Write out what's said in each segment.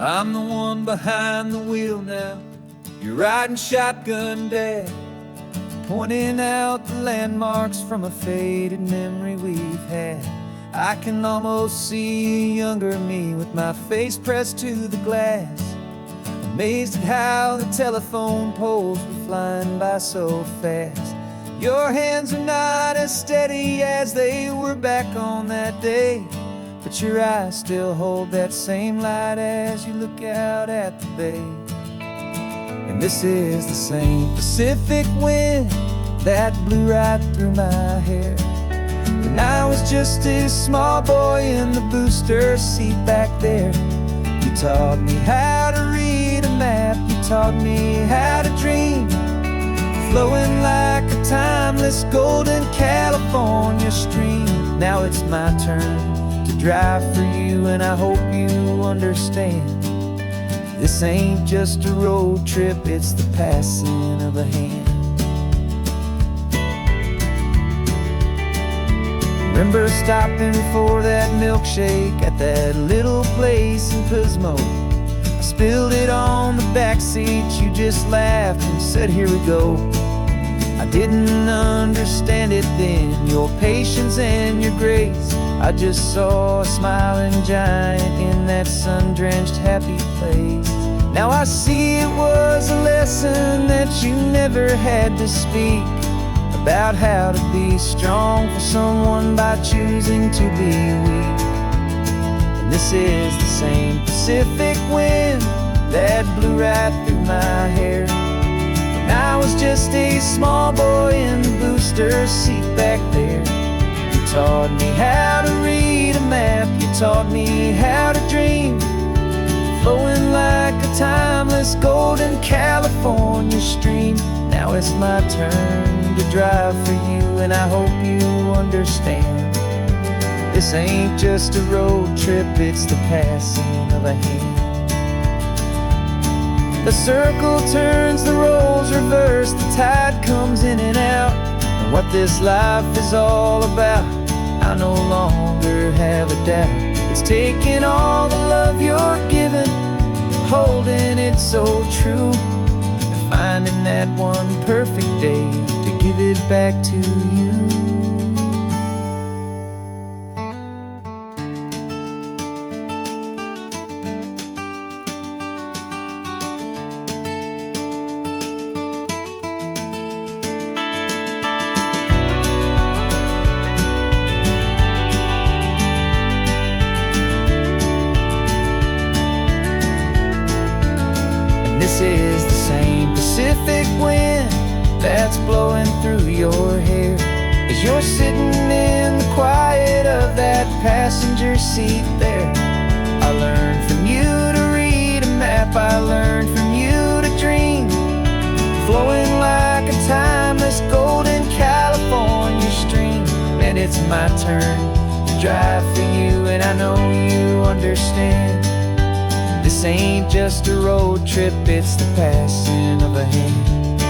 I'm the one behind the wheel now. You're riding shotgun, Dad, pointing out the landmarks from a faded memory we've had. I can almost see a younger me with my face pressed to the glass, amazed at how the telephone poles were flying by so fast. Your hands are not as steady as they were back on that day, but your eyes still hold that same light as you look out at the bay. And this is the same Pacific wind that blew right through my hair when I was just a small boy in the booster seat back there. You taught me how to read a map, you taught me how to dream, flowing like a timeless golden California stream. Now it's my turn to drive for you, and I hope you understand. This ain't just a road trip, it's the passing of a hand. Remember stopping for that milkshake at that little place in Pismo? I spilled it on the back seat, you just laughed and said, "Here we go." I didn't understand it then, your patience and your grace. I just saw a smiling giant in that sun-drenched happy place. Now I see it was a lesson that you never had to speak, about how to be strong for someone by choosing to be weak. And this is the same Pacific wind that blew right through my hair when I was just a small boy in the booster seat back there. You taught me how to read a map, you taught me how to dream, flowing like a timeless golden California stream. Now it's my turn to drive for you, and I hope you understand. This ain't just a road trip, it's the passing of a hand. The circle turns, the roles reverse, the tide comes in and out. And what this life is all about, I no longer have a doubt. It's taking all the love you're given, holding it so true, and finding that one perfect day to give it back to you. This is the same Pacific wind that's blowing through your hair as you're sitting in the quiet of that passenger seat there. I learned from you to read a map, I learned from you to dream, flowing like a timeless golden California stream. And it's my turn to drive for you, and I know you understand. This ain't just a road trip, it's the passing of a hand.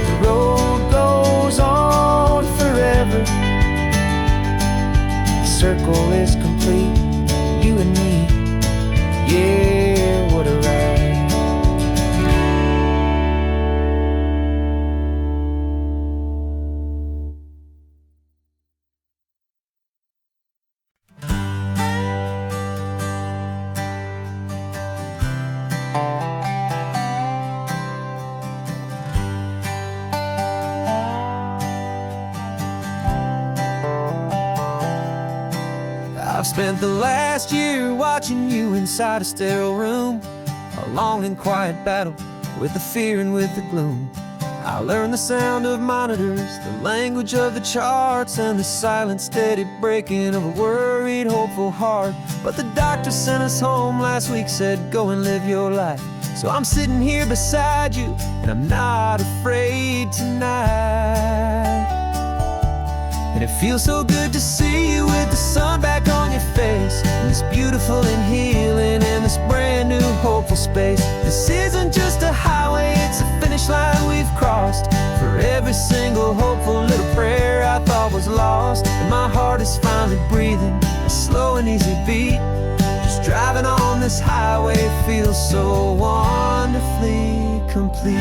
The road goes on forever, the circle is complete, you and me, yeah, what a ride. I've spent the last year watching you inside a sterile room, a long and quiet battle with the fear and with the gloom. I learned the sound of monitors, the language of the charts, and the silent, steady breaking of a worried, hopeful heart. But the doctor sent us home last week, said, "Go and live your life." So I'm sitting here beside you, and I'm not afraid tonight. And it feels so good to see you with the sun back on your face, and this beautiful and healing in this brand new hopeful space. This isn't just a highway, it's a finish line we've crossed. For every single hopeful little prayer I thought was lost, and my heart is finally breathing a slow and easy beat, just driving on this highway feels so wonderfully complete.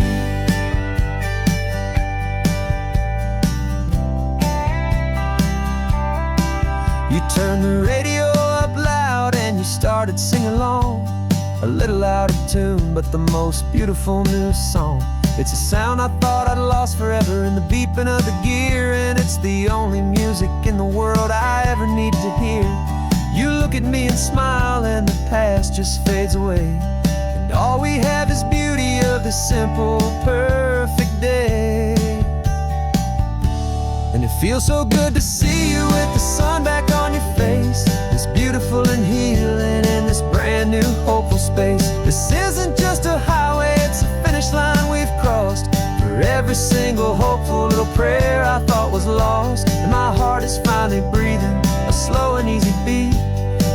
You turned the radio up loud and you started singing along, a little out of tune, but the most beautiful new song. It's a sound I thought I'd lost forever in the beeping of the gear, and it's the only music in the world I ever need to hear. You look at me and smile, and the past just fades away, and all we have is beauty of this simple, perfect day. And it feels so good to see you with the sun back on your face, this beautiful and healing in this brand new hopeful space. This isn't just a highway, it's a finish line we've crossed. For every single hopeful little prayer I thought was lost, and my heart is finally breathing a slow and easy beat.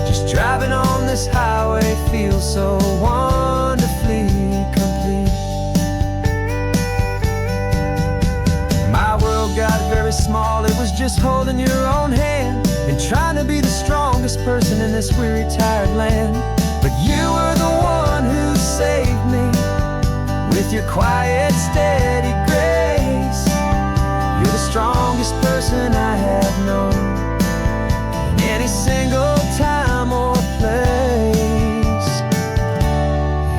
Just driving on this highway feels so wonderfully complete. My world got very small, it was just holding your own hand and trying to be the strongest person in this weary, tired land. But you were the one who saved me with your quiet, steady grace. You're the strongest person I have known in any single time or place.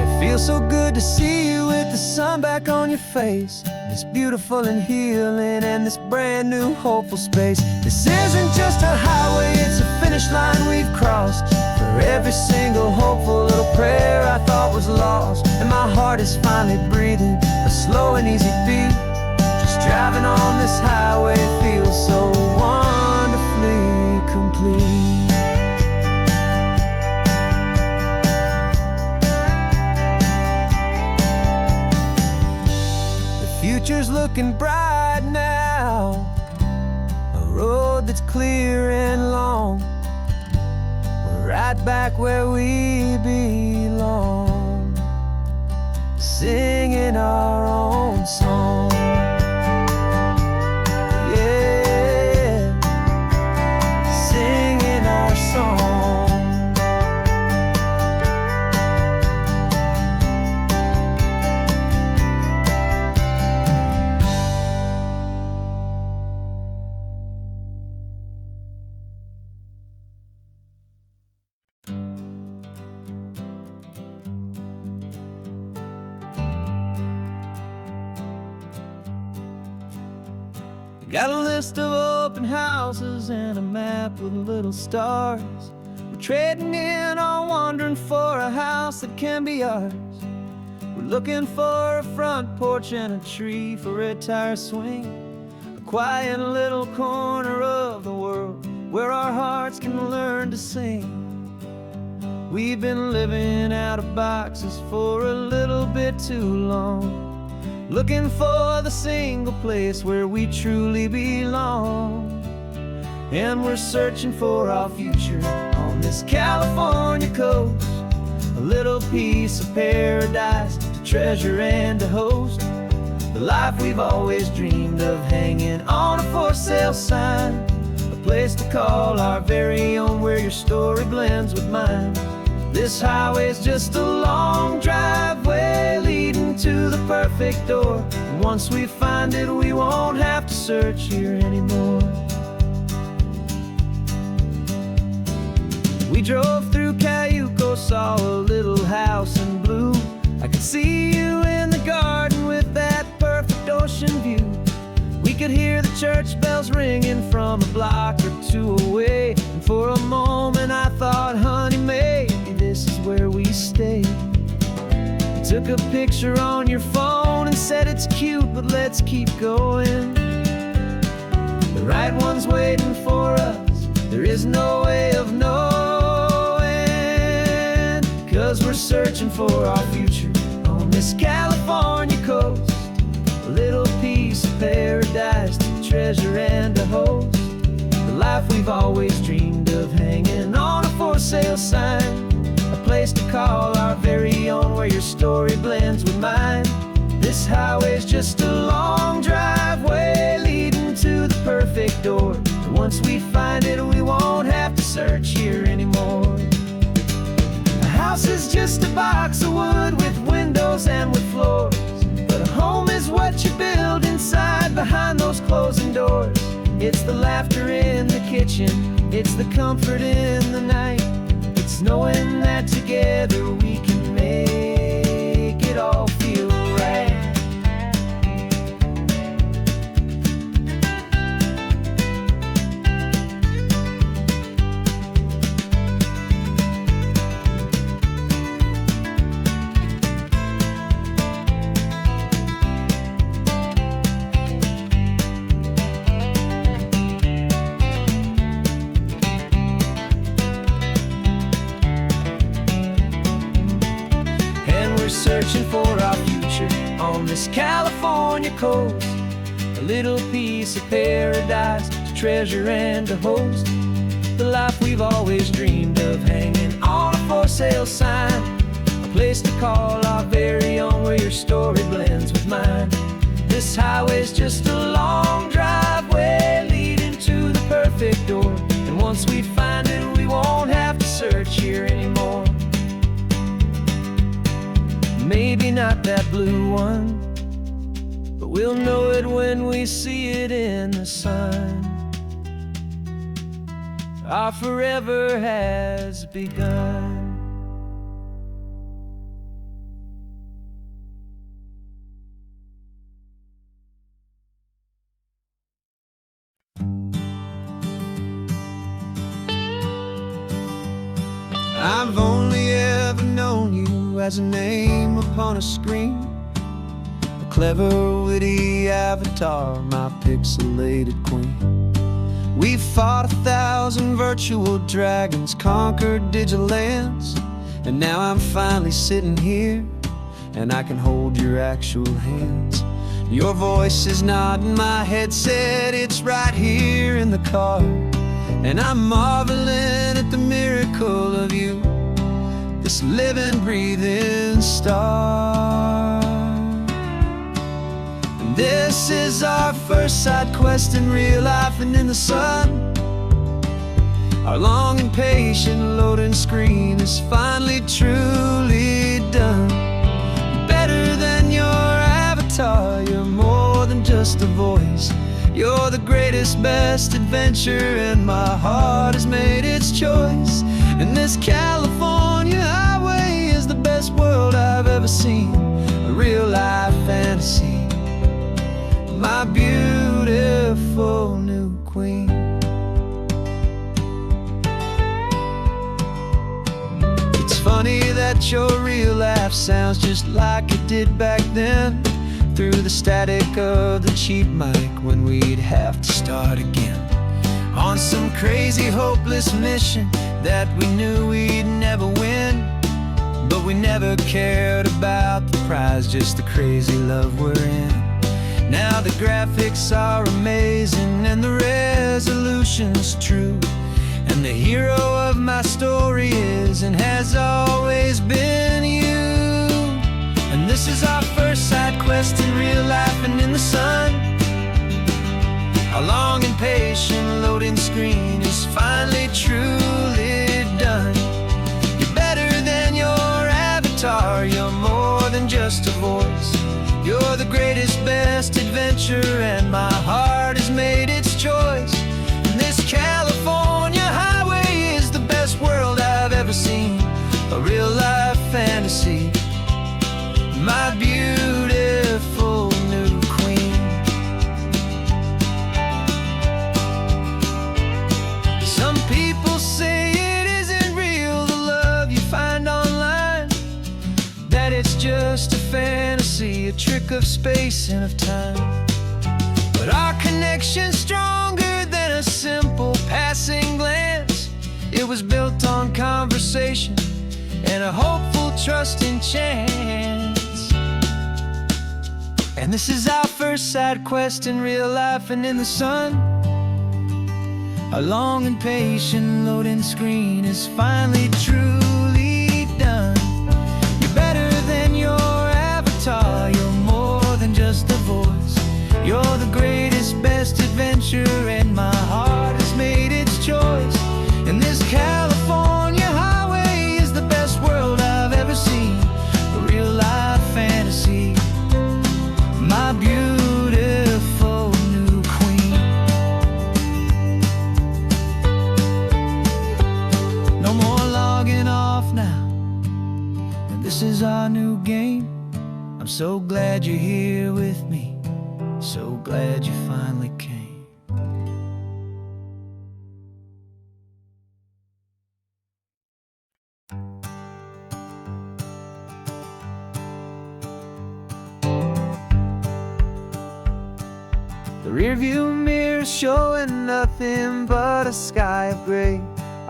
It feels so good to see you with the sun back on your face, this beautiful and healing and this brand new hopeful space. This isn't just a highway, it's a finish line we've crossed. For every single hopeful little prayer I thought was lost, and my heart is finally breathing a slow and easy beat. Just driving on this highway feels so wonderfully complete. Future's looking bright now, a road that's clear and long. We're right back where we belong, singing our own song. Yeah, singing our song. Got a list of open houses and a map with little stars. We're trading in or wandering for a house that can be ours. We're looking for a front porch and a tree for a tire swing, a quiet little corner of the world where our hearts can learn to sing. We've been living out of boxes for a little bit too long, looking for the single place where we truly belong. And we're searching for our future on this California coast, a little piece of paradise to treasure and to host, the life we've always dreamed of, hanging on a for sale sign, a place to call our very own, where your story blends with mine. This highway's just a long driveway leading to the perfect door, and once we find it, we won't have to search here anymore. We drove through Cayuco, saw a little house in blue. I could see you in the garden with that perfect ocean view. We could hear the church bells ringing from a block or two away, and for a moment I thought, honey, maybe this is where we stay. You took a picture on your phone and said it's cute, but let's keep going. The right one's waiting for us, there is no way of knowing, 'cause we're searching for our future on this California coast, a little piece of paradise to treasure and to host, the life we've always dreamed of, hanging on a for sale sign, a place to call our very own, where your story blends with mine. This highway's just a long driveway leading to the perfect door, and once we find it, we won't have to search here anymore. How house is just a box of wood with windows and with floors. But a home is what you build inside behind those closing doors. It's the laughter in the kitchen, it's the comfort in the night. It's knowing that together we can make it all feel right. Searching for our future on this California coast, a little piece of paradise to treasure and to host. The life we've always dreamed of, hanging on a for sale sign, a place to call our very own, where your story blends with mine. This highway's just a long driveway leading to the perfect door, and once we find it, we won't have to search here anymore. Maybe not that blue one, but we'll know it when we see it in the sun. Our forever has begun. I've only ever known you as a name upon a screen, a clever, witty avatar, my pixelated queen. We fought 1,000 virtual dragons, conquered digital lands, and now I'm finally sitting here, and I can hold your actual hands. Your voice is not in my headset, it's right here in the car, and I'm marveling at the miracle of you, this living, breathing star. And this is our first side quest in real life and in the sun. Our long and patient loading screen is finally truly done. Better than your avatar, you're more than just a voice. You're the greatest, best adventure, and my heart has made its choice. And this California highway is the best world I've ever seen, a real life fantasy, my beautiful new queen. It's funny that your real life sounds just like it did back then, through the static of the cheap mic when we'd have to start again, on some crazy hopeless mission that we knew we'd never win. But we never cared about the prize, just the crazy love we're in. Now the graphics are amazing and the resolution's true, and the hero of my story is and has always been you. And this is our first side quest in real life and in the sun. Our long and patient loading screen is finally truly done. You're better than your avatar, you're more than just a voice. You're the greatest, best adventure, and my heart has made its choice. And this California highway is the best world I've ever seen, a real life fantasy, my beautiful new queen. Some people say it isn't real, the love you find online, that it's just a fantasy, a trick of space and of time. But our connection's stronger than a simple passing glance. It was built on conversation and a hopeful, trusting chance. And this is our first side quest in real life and in the sun. Our long and patient loading screen is finally truly done. You're better than your avatar, you're more than just a voice. You're the greatest, best adventure, and my heart has made its choice. And this California highway is the best world my new game. I'm so glad you're here with me, so glad you finally came. The rearview mirror showing nothing but a sky of gray.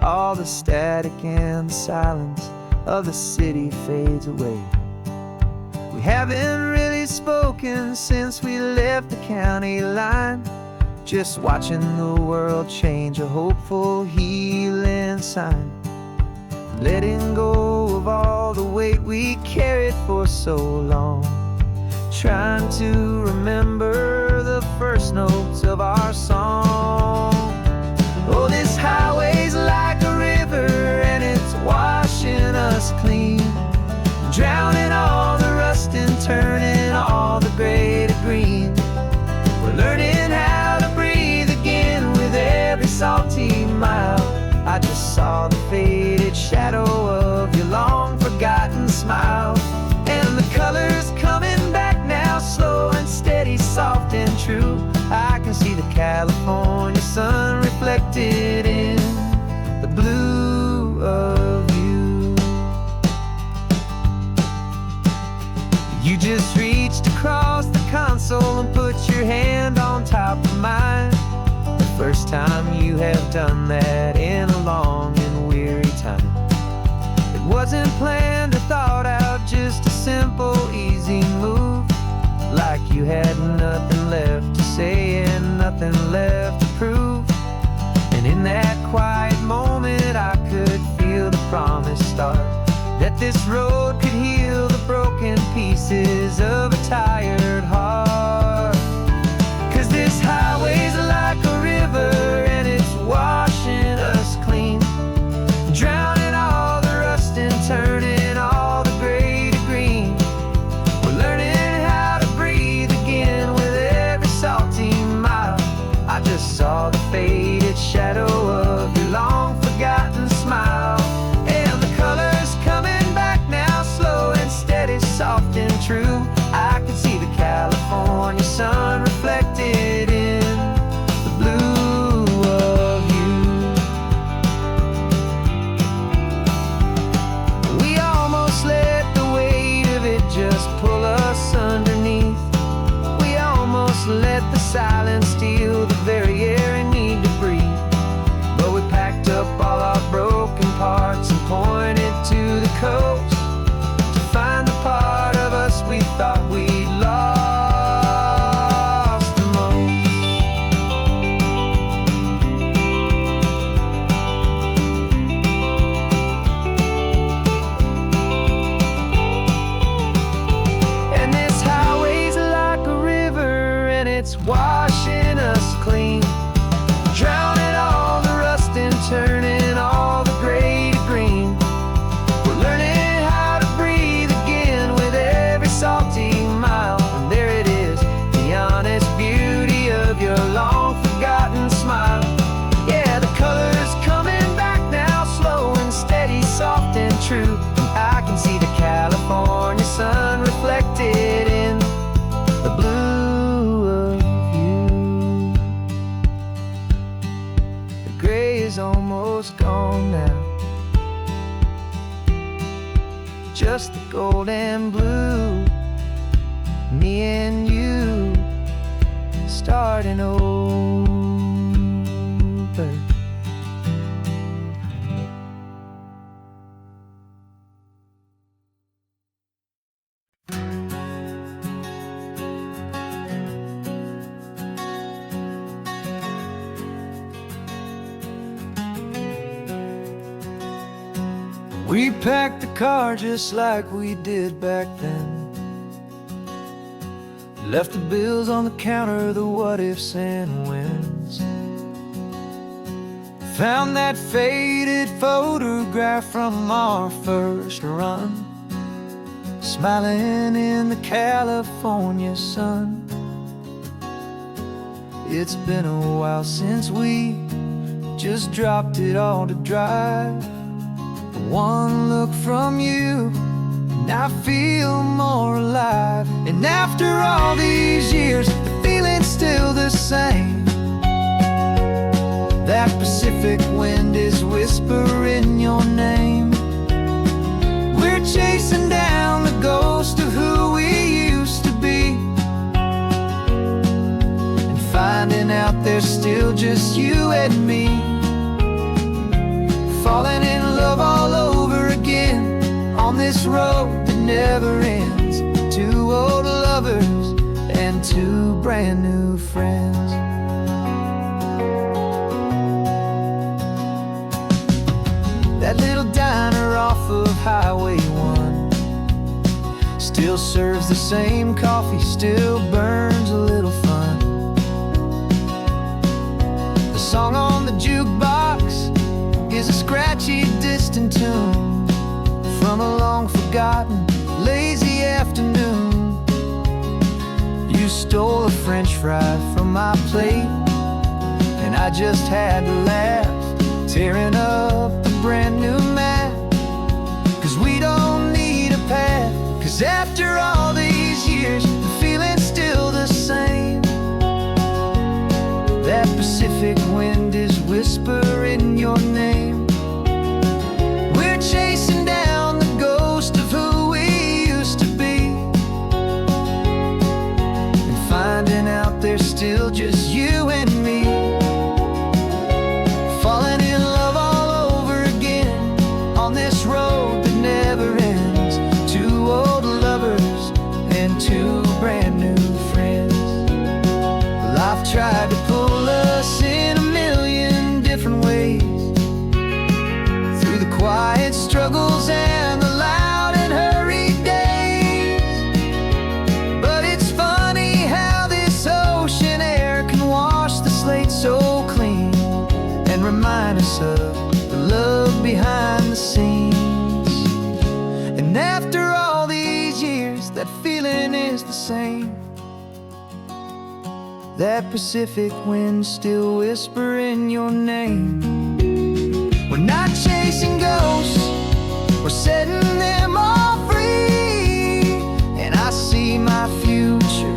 All the static and the silence of the city fades away. We haven't really spoken since we left the county line, just watching the world change, a hopeful healing sign. Letting go of all the weight we carried for so long, trying to remember the first notes of our song. Oh, this highway's like a river and it's washing us clean, drowning all the rust and turning all the gray to green. We're learning how to breathe again with every salty mile. I just saw the faded shadow of your long forgotten smile, and the colors coming back now, slow and steady, soft and true. I can see the California sun reflected in the blue of you. You just reached across the console and put your hand on top of mine. The first time you have done that in a long and weary time. It wasn't planned or thought out, just a simple, easy move. Like you had nothing left to say and nothing left to prove. And in that quiet moment I could feel the promise start, that this road could heal the broken pieces of a tired heart. 'Cause this highway's like a river and it's washing us clean, drowning all the rust and turning all the gray to green. We're learning how to breathe again with every salty mile. I just saw the faded shadow of your long forgotten smile, and the colors coming back now, slow and steady, soft and true. I can see the California sun reflected in the blue of you. We almost let the weight of it just pull us underneath. We almost let the silence steal the very air I need to breathe. But we packed up all our broken parts and pointed to the coast to find the part of us we thought we'd lost the most. And this highway's like a river and it's washing us clean, drowning all the rust and turning all the gray to green. We're learning how to breathe again with every salty mile. And there it is, the honest beauty of your long forgotten smile. Yeah, the colors coming back now, slow and steady, soft and true. I can see the California sun reflected in the blue of you. The gray is almost gone now, just the gold and blue. Me and you starting over. We packed the car just like we did back then. Left the bills on the counter, the what ifs and whens. Found that faded photograph from our first run, smiling in the California sun. It's been a while since we just dropped it all to dry. One look from you and I feel more alive. And after all these years, the feeling's still the same. That Pacific wind is whispering your name. We're chasing down the ghost of who we used to be, and finding out there's still just you and me. Falling in love all over again on this road that never ends. Two old lovers and two brand new friends. That little diner off of Highway 1 still serves the same coffee, still burns a little fun. The song on the jukebox is a scratchy, distant tune from a long-forgotten, lazy afternoon. You stole a French fry from my plate, and I just had to laugh, tearing up the brand new map. 'Cause we don't need a path, 'cause after all these years, the feeling's still the same. That Pacific wind is whispering your name. We're chasing down the ghost of who we used to be, and finding out there's still just you and me. Falling in love all over again on this road that never ends. Two old lovers and two brand new friends. Life tried to pull us in a million different ways, through the quiet struggles and the loud and hurried days. But it's funny how this ocean air can wash the slate so clean, and remind us of the love behind the scenes. And after all these years, that feeling is the same. That Pacific wind still whispering your name. We're not chasing ghosts, we're setting them all free. And I see my future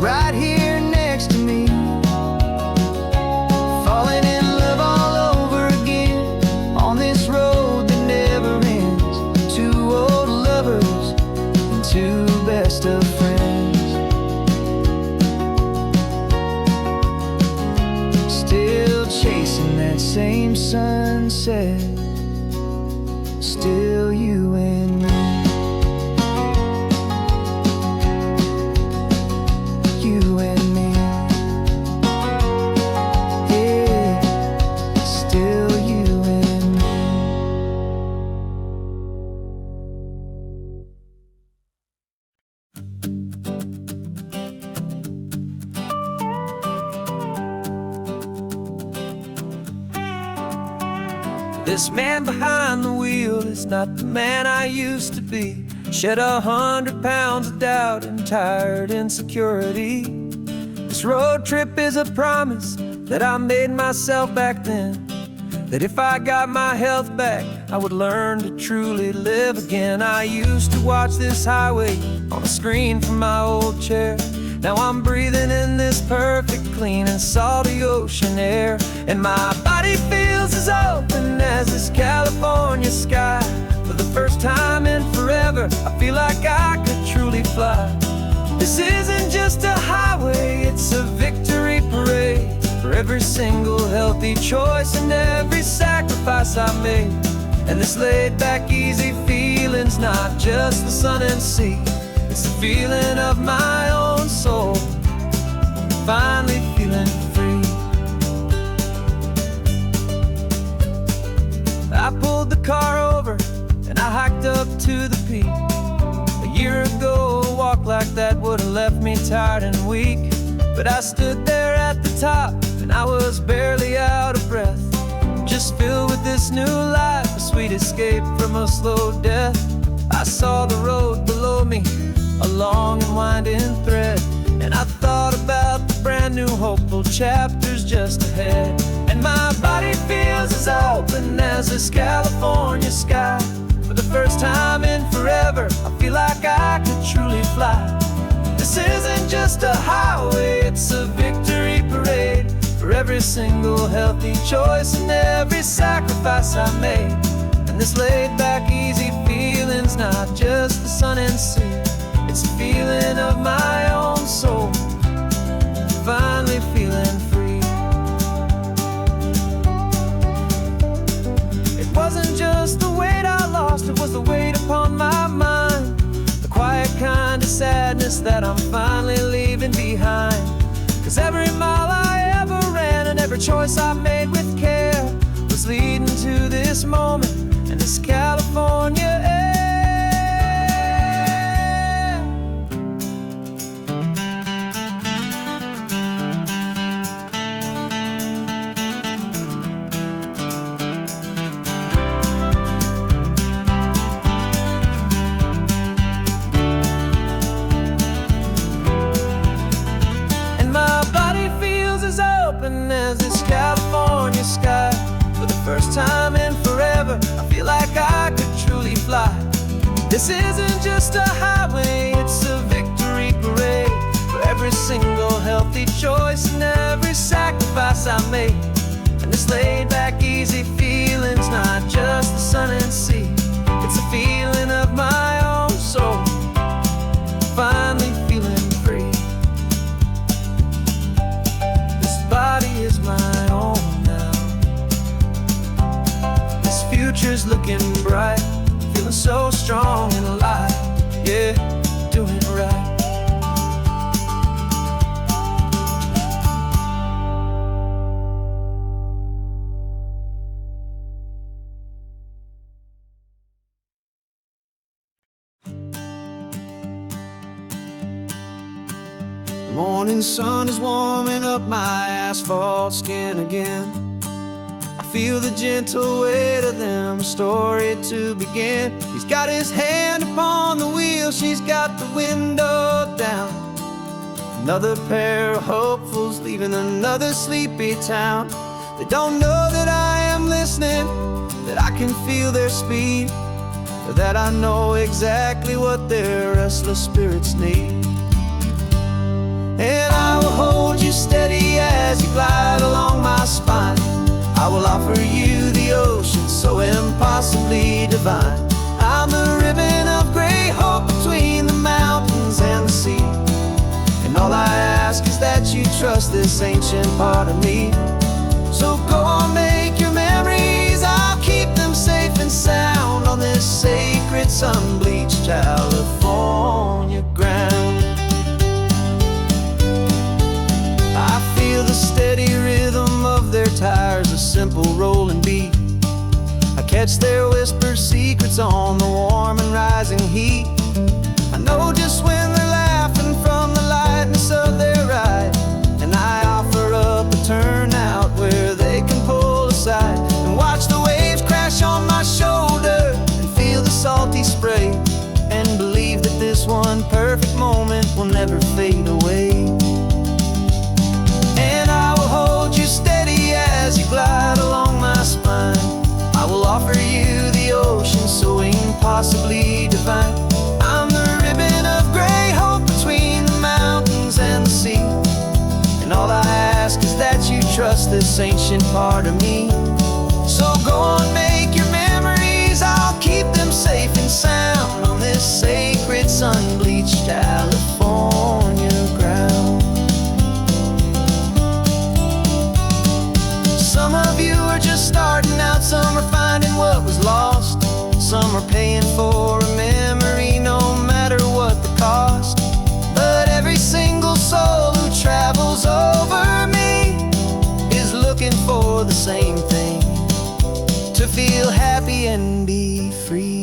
right here next to me. Falling in love all over again on this road that never ends. Two old lovers and two best of friends. Still chasing that same sunset, still you and me. You and me. Yeah, still you and me. This man behind the wheel is not the man I used to be. Shed 100 pounds of doubt and tired insecurity. This road trip is a promise that I made myself back then, that if I got my health back, I would learn to truly live again. I used to watch this highway on a screen from my old chair. Now I'm breathing in this perfect, clean and salty ocean air. And my body feels as open as this California sky. For the first time in forever, I feel like I could truly fly. This isn't just a highway, it's a victory parade for every single healthy choice and every sacrifice I made. And this laid back, easy feeling's not just the sun and sea, it's the feeling of my own soul, finally feeling free. I pulled the car over and I hiked up to the peak. A year ago, a walk like that would have left me tired and weak. But I stood there at the top and I was barely out of breath, just filled with this new life, a sweet escape from a slow death. I saw the road below me, a long and winding thread, and I thought about the brand new hopeful chapters just ahead. And my body feels as open as this California sky. For the first time in forever, I feel fly. This isn't just a highway, it's a victory parade for every single healthy choice and every sacrifice I made. And this laid back, easy feeling's not just the sun and sea, it's a feeling of my own soul, finally feeling free. It wasn't just the weight I lost, it was the weight upon my mind, the quiet kind of sadness that I'm finally leaving behind. 'Cause every mile I ever ran and every choice I made with care was leading to this moment and this California air. As this California sky, for the first time in forever, I feel like I could truly fly. This isn't just a highway, it's a victory parade for every single healthy choice and every sacrifice I made. And this laid back, easy feeling's not just the sun and sea, it's a feeling of my own soul, finally feeling free. Body is my own now. This future's looking bright, feeling so strong and alive. Yeah, doing it right. The morning sun is warming up my asphalt skin again. I feel the gentle weight of them, a story to begin. He's got his hand upon the wheel, she's got the window down. Another pair of hopefuls leaving another sleepy town. They don't know that I am listening, that I can feel their speed, or that I know exactly what their restless spirits need. And I will hold you steady as you glide along my spine. I will offer you the ocean so impossibly divine. I'm the ribbon of gray hope between the mountains and the sea. And all I ask is that you trust this ancient part of me. So go on, make your memories, I'll keep them safe and sound on this sacred sun-bleached California ground. I feel the steady rhythm of their tires, a simple rolling beat. I catch their whispered secrets on the warm and rising heat. I know just when they're laughing from the lightness of their ride, and I offer up a turnout where they can pull aside and watch the waves crash on my shoulder and feel the salty spray, and believe that this one perfect moment will never fade away. Hold you steady as you glide along my spine. I will offer you the ocean so impossibly divine. I'm the ribbon of gray hope between the mountains and the sea. And all I ask is that you trust this ancient part of me. So go on, make your memories, I'll keep them safe and sound on this sacred sun-bleached California ground. Some of you are just starting out, some are finding what was lost, some are paying for a memory no matter what the cost. But every single soul who travels over me is looking for the same thing, to feel happy and be free.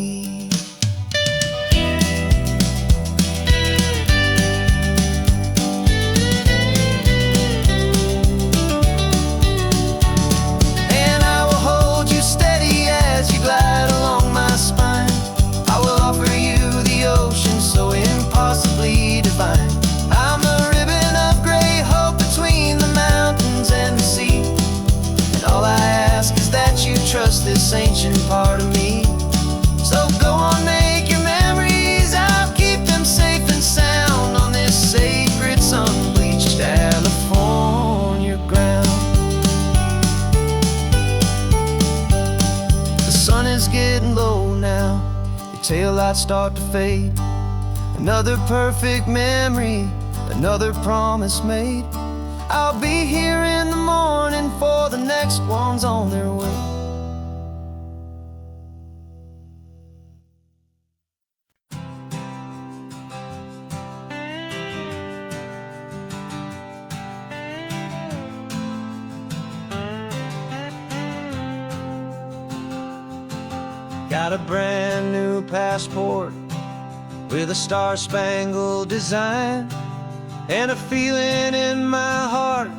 Glide along my spine. I will offer you the ocean so impossibly divine. I'm the ribbon of gray hope between the mountains and the sea. And all I ask is that you trust this ancient part of me. So go on, make your memories, I'll keep them safe and sound. taillights start to fade. Another perfect memory, another promise made. I'll be here in the morning for the next ones on their way. Got a brand new passport with a star-spangled design, and a feeling in my heart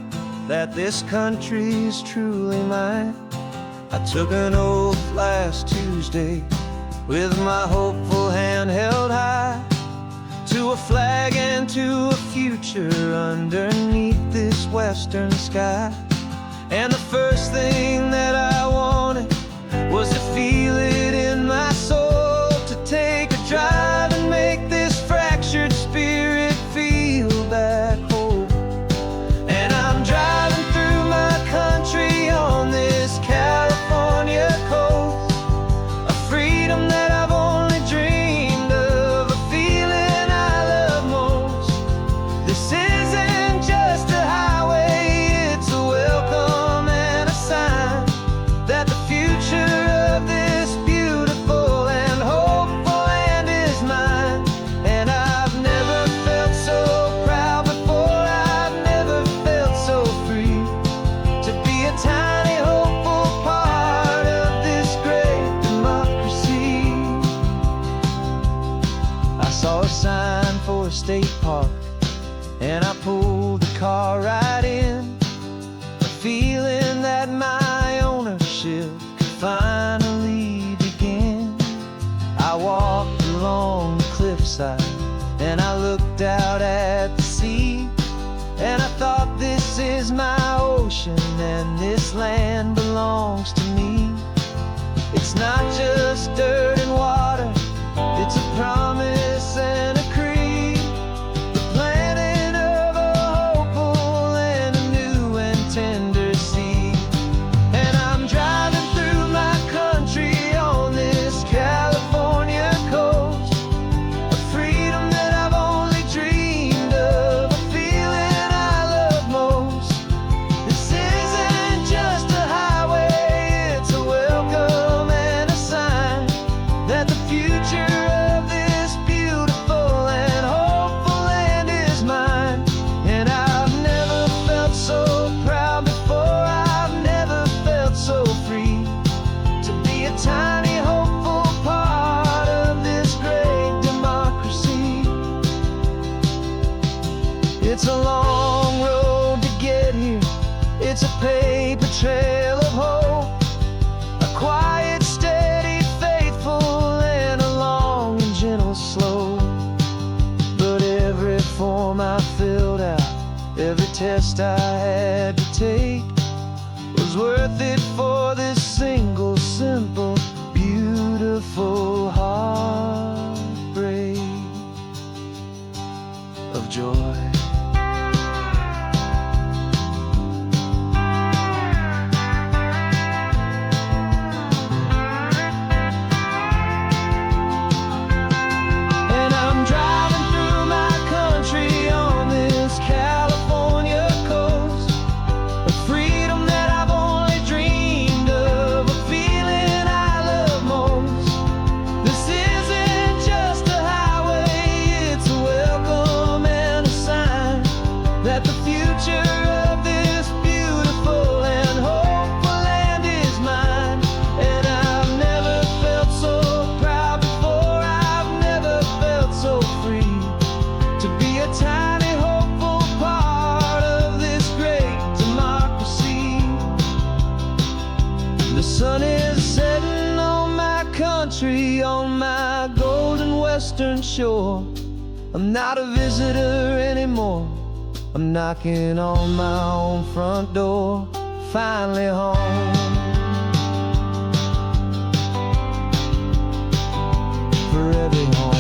that this country's truly mine. I took an oath last Tuesday with my hopeful hand held high, to a flag and to a future underneath this western sky. And the first thing that I wanted was to feel it in my soul, to take a drive and make this fractured spirit feel back home. And I'm driving through my country on this California coast, a freedom that I've only dreamed of, a feeling I love most. This isn't just a highway, it's a welcome and a sign that the future of this beautiful and hopeful land is mine. And I've never felt so proud before, I've never felt so free, to be a tiny hopeful part of this great democracy. I saw a sign for a state park, and I pulled the car right in, a feeling that my ownership could finally begin. I walked along the cliffside and I looked out at the sea, and I thought, this is my ocean and this land belongs to me. It's not just dirt and water, it's a promise and a creed, the planting of a hopeful and a new and tender seed. And I'm driving through my country on this California coast, a freedom that I've only dreamed of, a feeling I love most. This isn't just a highway, it's a welcome and a sign that the future of this beautiful and hopeful land is mine. And I've never felt so proud before, I've never felt so free, to be a tiny hopeful part of this great democracy. It's a long road to get here, it's a paper trail of hope, a quiet, steady, faithful, and a long and gentle slope. But every form I filled out, every test I had to take, was worth it for this single, simple, beautiful heartbreak of joy. And I'm driving through my country on this California coast, a freedom that I've only dreamed of, a feeling I love most. This isn't just a highway, it's a welcome and a sign that the future of this beautiful and hopeful land is mine. And I've never felt so proud before, I've never felt so free, to be a tiny hopeful part of this great democracy. The sun is setting on my country, on my golden western shore. I'm not a visitor anymore, I'm knocking on my own front door, finally home. For every home.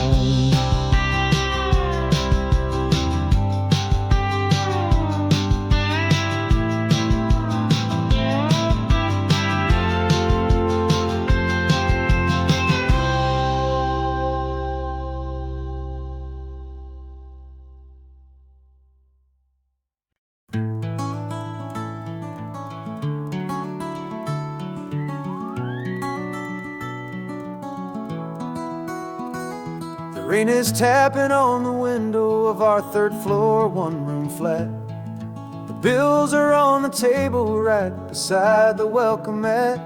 Rain is tapping on the window of our third floor, one-room flat. The bills are on the table right beside the welcome mat.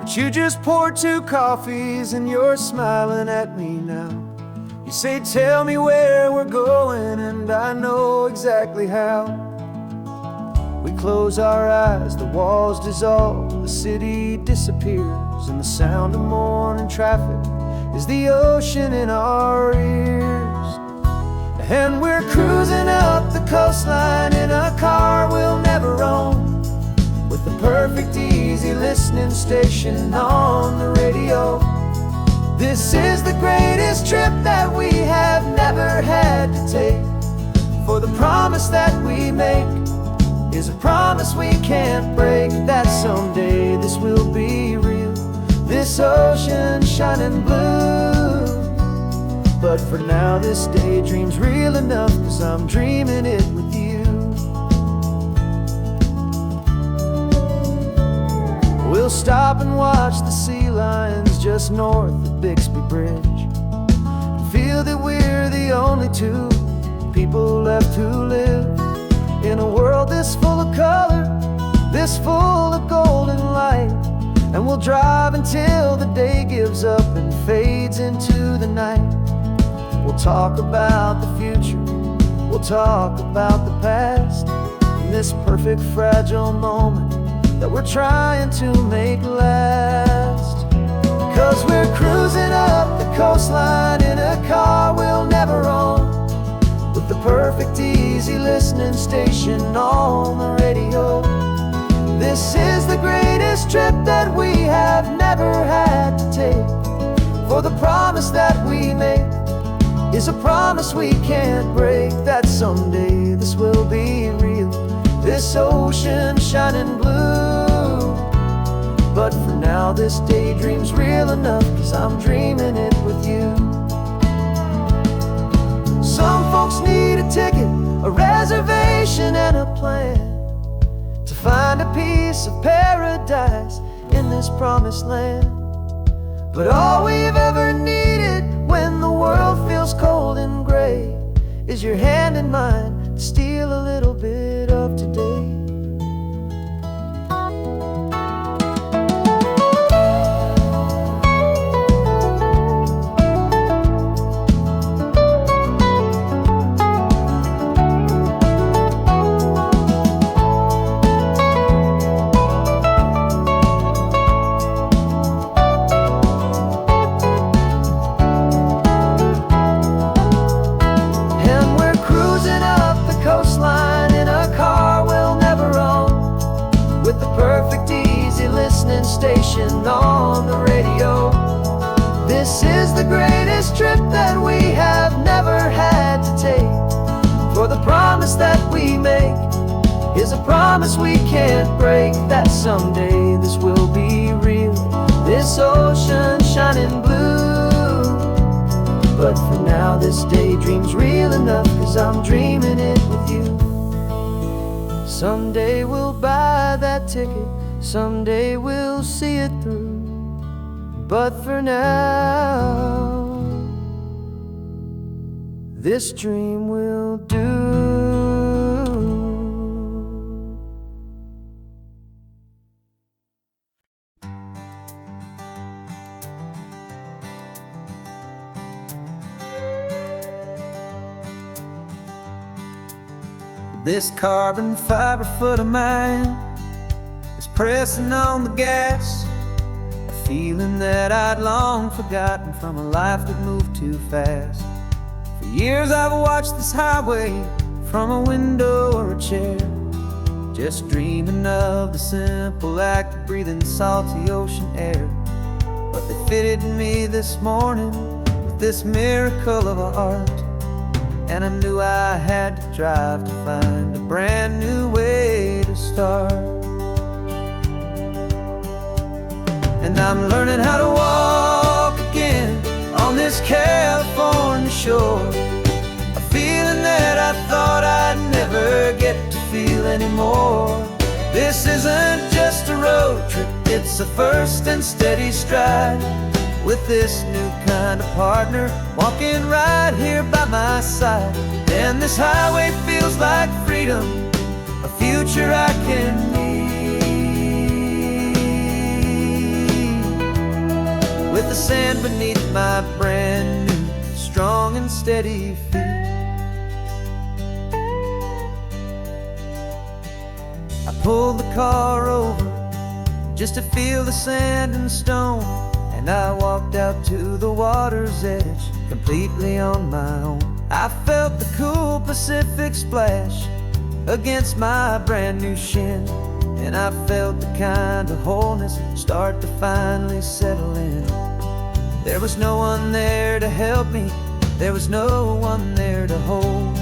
But you just poured 2 coffees and you're smiling at me now. You say, tell me where we're going, and I know exactly how. We close our eyes, the walls dissolve, the city disappears, and the sound of morning traffic is the ocean in our ears. And we're cruising up the coastline in a car we'll never own, with the perfect easy listening station on the radio. This is the greatest trip that we have never had to take, for the promise that we make is a promise we can't break, that someday this will be real, this ocean shining blue. But for now this daydream's real enough, 'cause I'm dreaming it with you. We'll stop and watch the sea lions just north of Bixby Bridge, and feel that we're the only 2 people left who live in a world this full of color, this full of golden light. And we'll drive until the day gives up and fades into the night. We'll talk about the future, we'll talk about the past, in this perfect fragile moment that we're trying to make last. 'Cause we're cruising up the coastline in a car we'll never own, with the perfect easy listening station on the radio. This is the greatest trip that we have never had to take, for the promise that we make is a promise we can't break, that someday this will be real, this ocean shining blue. But for now this daydream's real enough, 'cause I'm dreaming it with you. Some folks need a ticket, a reservation and a plan, to find a piece of paradise in this promised land. But all we've ever needed when the world feels cold and gray is your hand in mine to steal a little bit of today. Station on the radio. This is the greatest trip that we have never had to take, for the promise that we make is a promise we can't break, that someday this will be real, this ocean shining blue. But for now this daydream's real enough, 'cause I'm dreaming it with you. Someday we'll buy that ticket, someday we'll see it through, but for now this dream will do. This carbon fiber foot of mine is pressing on the gas, a feeling that I'd long forgotten from a life that moved too fast. For years I've watched this highway from a window or a chair, just dreaming of the simple act of breathing salty ocean air. But they fitted me this morning with this miracle of art, and I knew I had to drive to find a brand new way to start. And I'm learning how to walk again on this California shore, a feeling that I thought I'd never get to feel anymore. This isn't just a road trip, it's a first and steady stride, with this new kind of partner walking right here by my side. And this highway feels like freedom, a future I can need, with the sand beneath my brand new strong and steady feet. I pulled the car over just to feel the sand and stone, and I walked out to the water's edge completely on my own. I felt the cool Pacific splash against my brand new shin, and I felt the kind of wholeness start to finally settle in. There was no one there to help me, there was no one there to hold,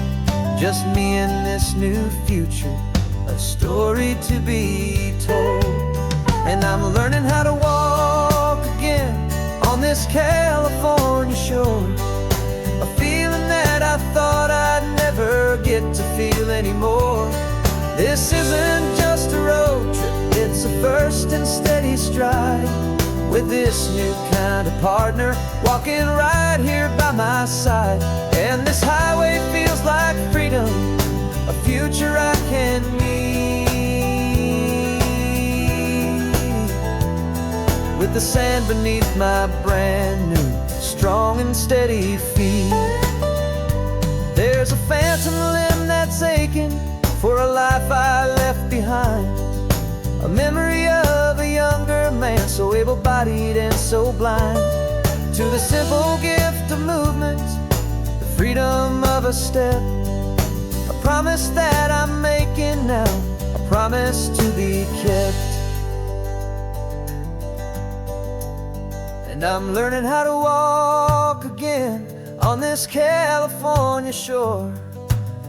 just me and this new future, a story to be told. And I'm learning how to walk again on this California shore, a feeling that I thought I'd never get to feel anymore. This isn't just a road trip, it's a first and steady stride, with this new kind of partner walking right here by my side. And this highway feels like freedom, a future I can need, with the sand beneath my brand new strong and steady feet. There's a phantom limb that's aching for a life I left behind, a memory of a younger man so able-bodied and so blind, to the simple gift of movement, the freedom of a step, a promise that I'm making now, a promise to be kept. And I'm learning how to walk again on this California shore,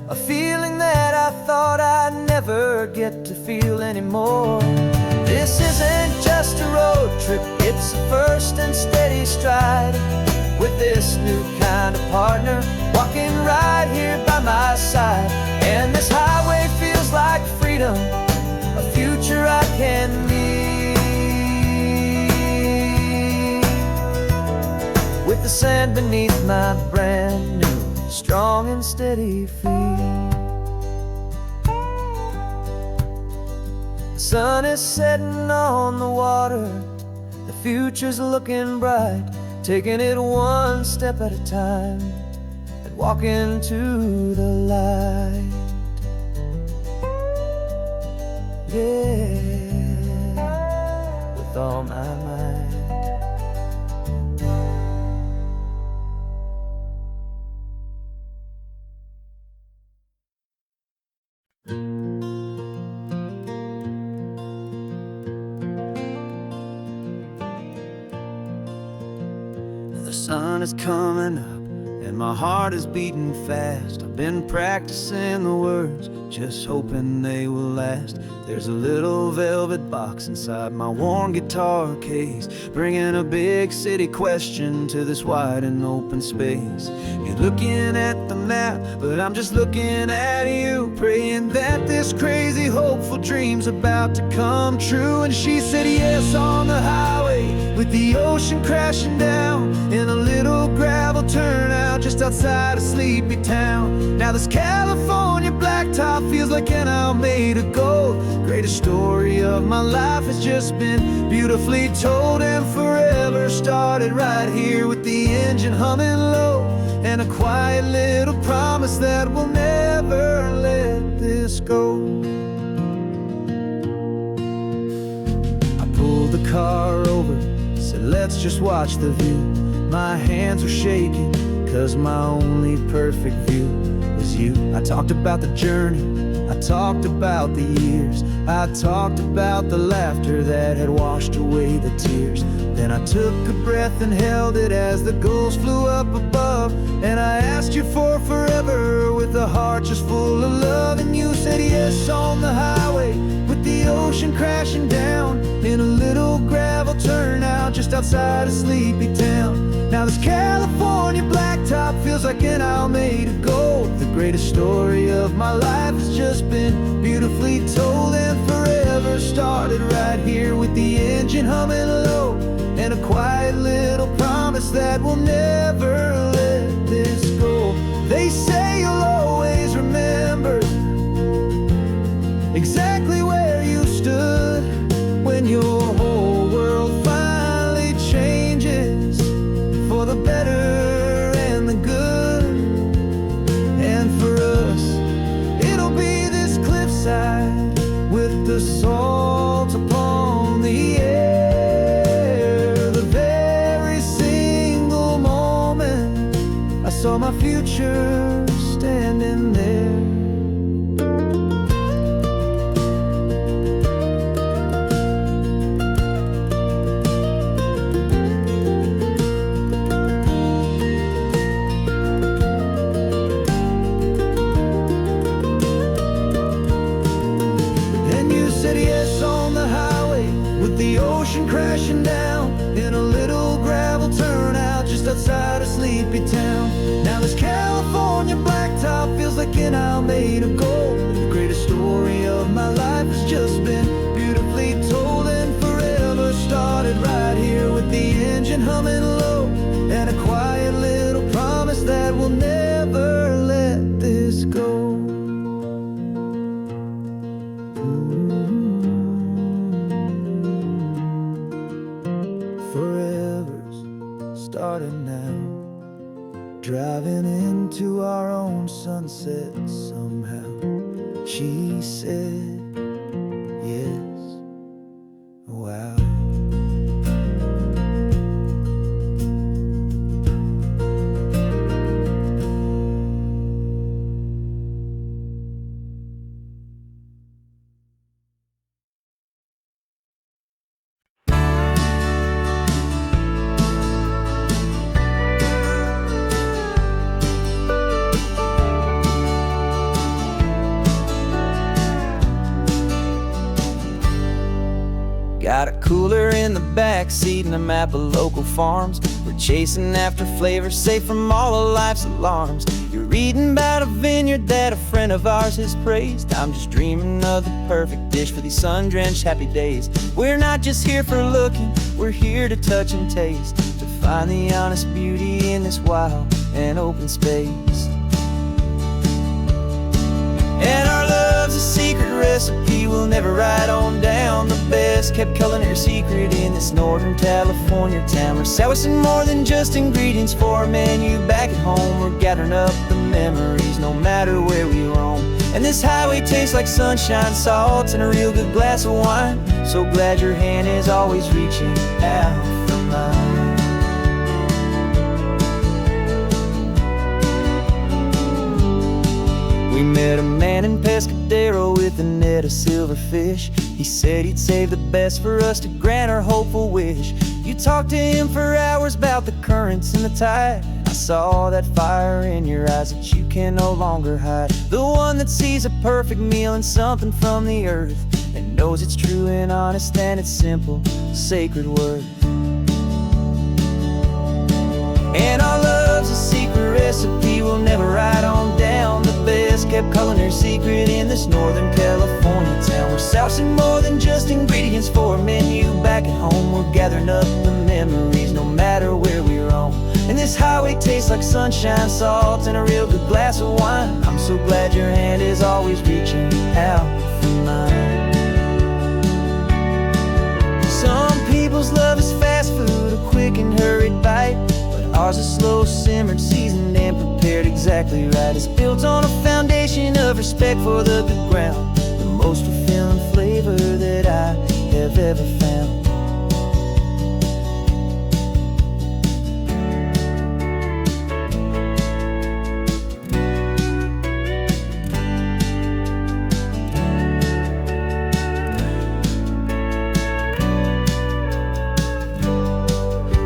a feeling that I thought I'd never get to feel anymore. This isn't just a road trip, it's a first and steady stride, with this new kind of partner walking right here by my side. And this highway feels like freedom, a future I can need, with the sand beneath my brand new strong and steady feet. The sun is setting on the water, the future's looking bright, taking it one step at a time and walking to the light. Yeah, with all my might. The sun is coming up and my heart is beating fast. I've been practicing the words, just hoping they will last. There's a little velvet box inside my worn guitar case, bringing a big city question to this wide and open space. You're looking at the map, but I'm just looking at you, praying that this crazy hopeful dream's about to come true. And she said yes on the highway, with the ocean crashing down, in a little gravel turnout just outside of sleepy town. Now this California blacktop feels like an hour made of gold. Greatest story of my life has just been beautifully told, and forever started right here with the engine humming low, and a quiet little promise that we'll never let this go. I pulled the car over, said let's just watch the view. My hands were shaking, cause my only perfect view was you. I talked about the journey, I talked about the years, I talked about the laughter that had washed away the tears. Then I took a breath and held it as the gulls flew up above, and I asked you for forever with a heart just full of love. And you said yes on the highway, with the ocean crashing down, in a little gravel turnout just outside of sleepy town. Now this California blacktop feels like an hour made of gold. The greatest story of my life has just been beautifully told, and started right here with the engine humming low and a quiet little promise promise that we'll never let this go. They say you'll always remember exactly where you stood when your whole world finally changes for the better and the good. And for us, it'll be this cliffside with the salt upon the air. The very single moment I saw my future standing there. Said yes on the highway with the ocean crashing down in a little gravel turnout just outside of sleepy town. Now this California blacktop feels like an isle made of gold. The greatest story of my life has just been beautifully told, and forever started right here with the engine humming low and a quiet little promise that we'll never let this go. Forever's starting now, driving into our own sunset somehow. She said yes, wow. Got a cooler in the back seat and a map of local farms. We're chasing after flavors safe from all of life's alarms. You're reading about a vineyard that a friend of ours has praised. I'm just dreaming of the perfect dish for these sun-drenched happy days. We're not just here for looking, we're here to touch and taste, to find the honest beauty in this wild and open space. And our love's a secret recipe we'll never write on down. The best kept culinary secret in this Northern California town. We're selling more than just ingredients for a menu back at home. We're gathering up the memories no matter where we roam. And this highway tastes like sunshine, salt, and a real good glass of wine. So glad your hand is always reaching out for mine. We met a man in Pescadero with a net of silverfish. He said he'd save the best for us to grant our hopeful wish. You talked to him for hours about the currents and the tide. I saw that fire in your eyes that you can no longer hide. The one that sees a perfect meal in something from the earth, and knows it's true and honest and it's simple, sacred worth. And our love's a secret recipe we'll never write on down. The best kept culinary secret in this Northern California town. We're sourcing more than just ingredients for a menu back at home. We're gathering up the memories no matter where we roam. And this highway tastes like sunshine, salt, and a real good glass of wine. I'm so glad your hand is always reaching out for mine. Some people's love is fast food, a quick and hurried bite. Ours is slow simmered, seasoned and prepared exactly right. It's built on a foundation of respect for the good ground, the most fulfilling flavor that I have ever found.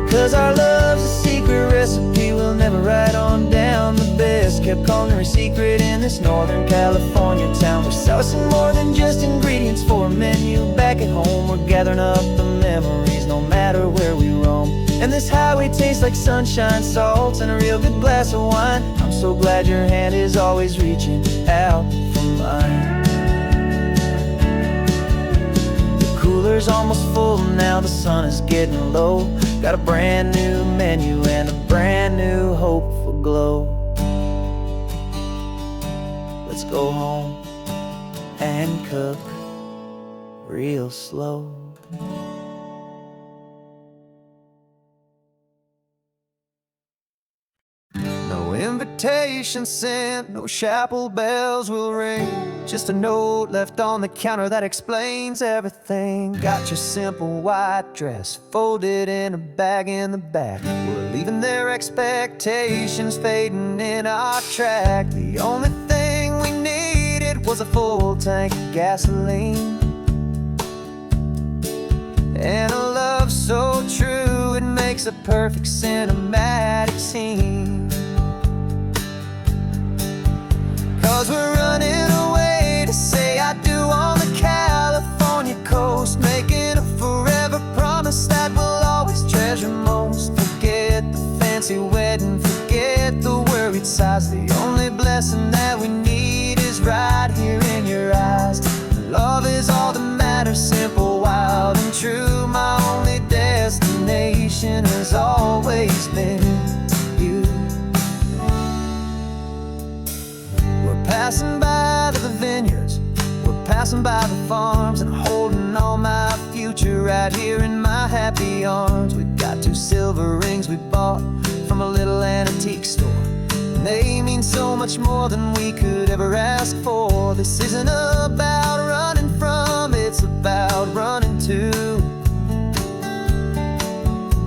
'Cause our love's a secret recipe we'll never write on down. The best kept culinary secret in this Northern California town. We're sourcing more than just ingredients for a menu back at home. We're gathering up the memories no matter where we roam. And this highway tastes like sunshine, salt, and a real good glass of wine. I'm so glad your hand is always reaching out for mine. The cooler cooler's almost full, now the sun is getting low. Got a brand new menu and a brand new hopeful glow. Let's go home and cook real slow. No invitation sent, no chapel bells will ring. Just a note left on the counter that explains everything. Got your simple white dress folded in a bag in the back. We're leaving their expectations fading in our track. The only thing we needed was a full tank of gasoline and a love so true it makes a perfect cinematic scene. 'Cause we're running away to say I do on the California coast, making a forever promise that we'll always treasure most. Forget the fancy wedding, forget the worried sighs. The only blessing that we need is right here in your eyes. Love is all that matters, simple, wild, and true. My only destination has always been you. We're passing by the vineyards, we're passing by the farms, and holding all my future right here in my happy arms. We've got 2 silver rings we bought from a little antique store. They mean so much more than we could ever ask for. This isn't about running from, it's about running to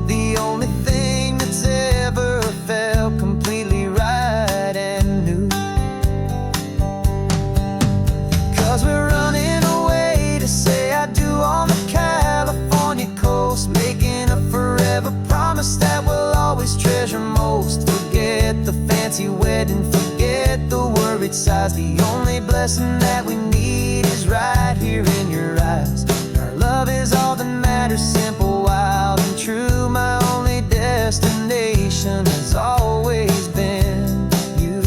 the only thing that's ever felt completely right and new. 'Cause we're running away to say I do on the California coast, making a forever promise that we'll always treasure most. Forget the fancy wedding, forget the worried sighs. The only blessing that we need is right here in your eyes. Our love is all that matters, simple, wild, and true. My only destination has always been you.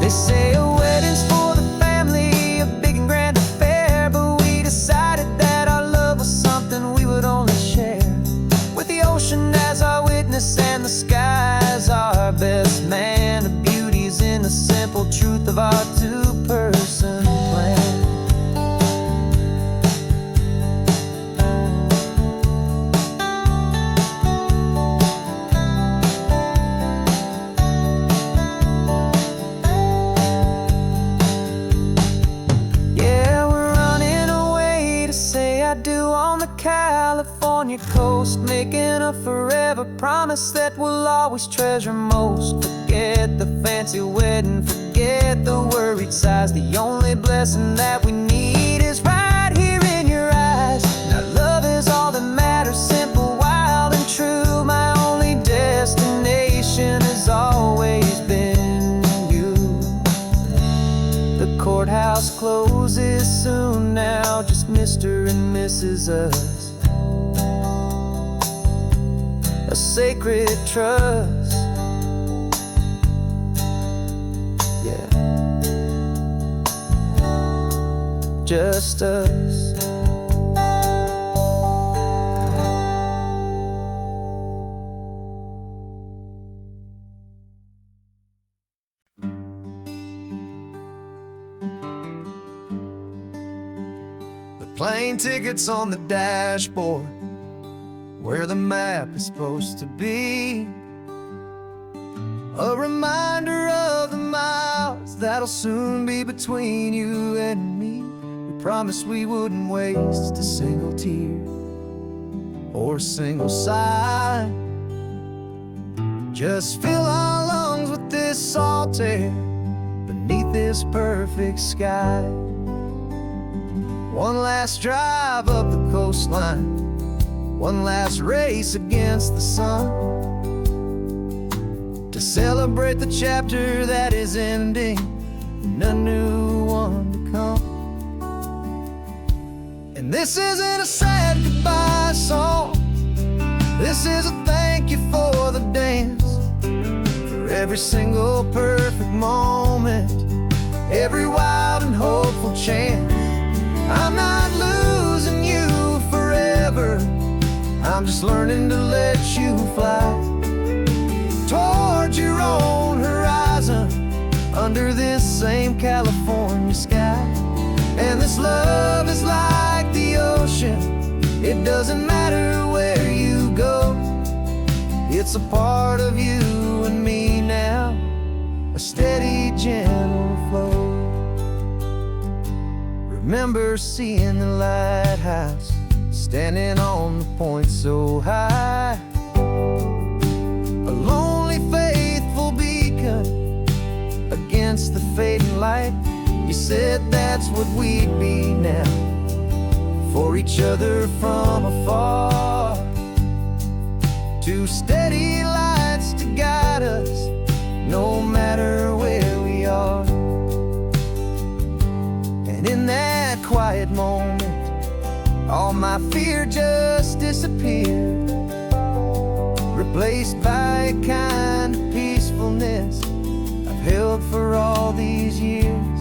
They say a wedding's for the family, a big and grand affair, but we decided that our love was something we would only share with the ocean as our witness and the sky as our best man. The beauty's in the simple truth of our 2-person plan. Yeah, we're running away to say I do on the California coast, making a forever promise that we'll always treasure most. Forget the fancy wedding, forget the worried sighs. The only blessing that we need is right here in your eyes. Now love is all that matters, simple, wild, and true. My only destination has always been you. The courthouse closes soon now, just Mr. and Mrs. Us. A sacred trust, yeah, just us. The plane tickets on the dashboard, where the map is supposed to be, a reminder of the miles that'll soon be between you and me. We promised we wouldn't waste a single tear or a single sigh. Just fill our lungs with this salt air beneath this perfect sky. One last drive up the coastline, one last race against the sun, to celebrate the chapter that is ending and a new one to come. And this isn't a sad goodbye song, this is a thank you for the dance, for every single perfect moment, every wild and hopeful chance. I'm not losing I'm just learning to let you fly towards your own horizon, under this same California sky. And this love is like the ocean, it doesn't matter where you go. It's a part of you and me now, a steady, gentle flow. Remember seeing the lighthouse, standing on the point so high, a lonely, faithful beacon against the fading light. You said that's what we'd be now, for each other from afar. Two steady lights to guide us, no matter where we are. And in that quiet moment, all my fear just disappeared, replaced by a kind of peacefulness I've held for all these years.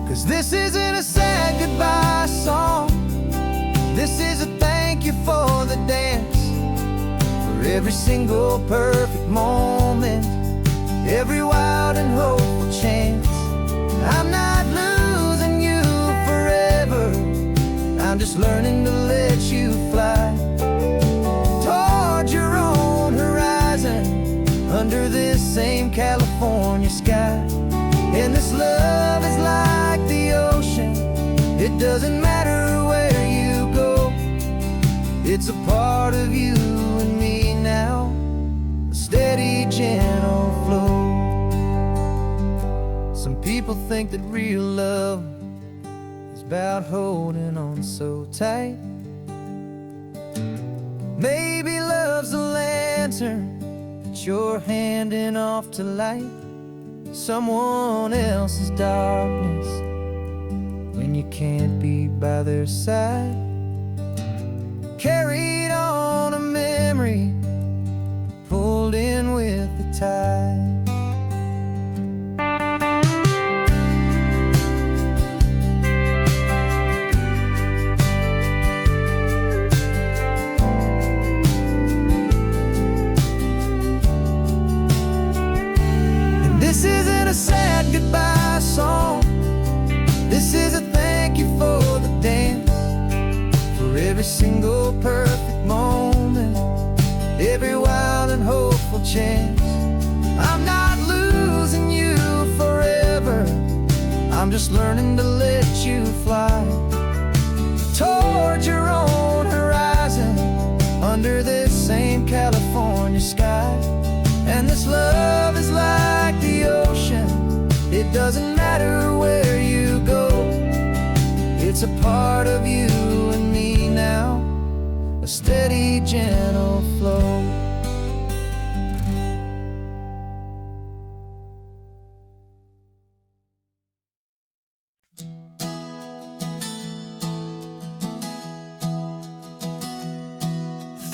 'Cause this isn't a sad goodbye song, this is a thank you for the dance, for every single perfect moment, every wild and hopeful chance. I'm not losing you forever, I'm just learning to let you fly towards your own horizon, under this same California sky. And this love is like the ocean, it doesn't matter where you go. It's a part of you and me now, a steady, gentle flow. Some people think that real love is about holding on so tight. Maybe love's a lantern that you're handing off to light someone else's darkness when you can't be by their side. Carried on a memory, pulled in with the tide. This isn't a sad goodbye song, this is a thank you for the dance, for every single perfect moment, every wild and hopeful chance. I'm not losing you forever, I'm just learning to let you fly towards your own horizon, under this same California sky. And this love is like the ocean, it doesn't matter where you go. It's a part of you and me now, a steady, gentle flow.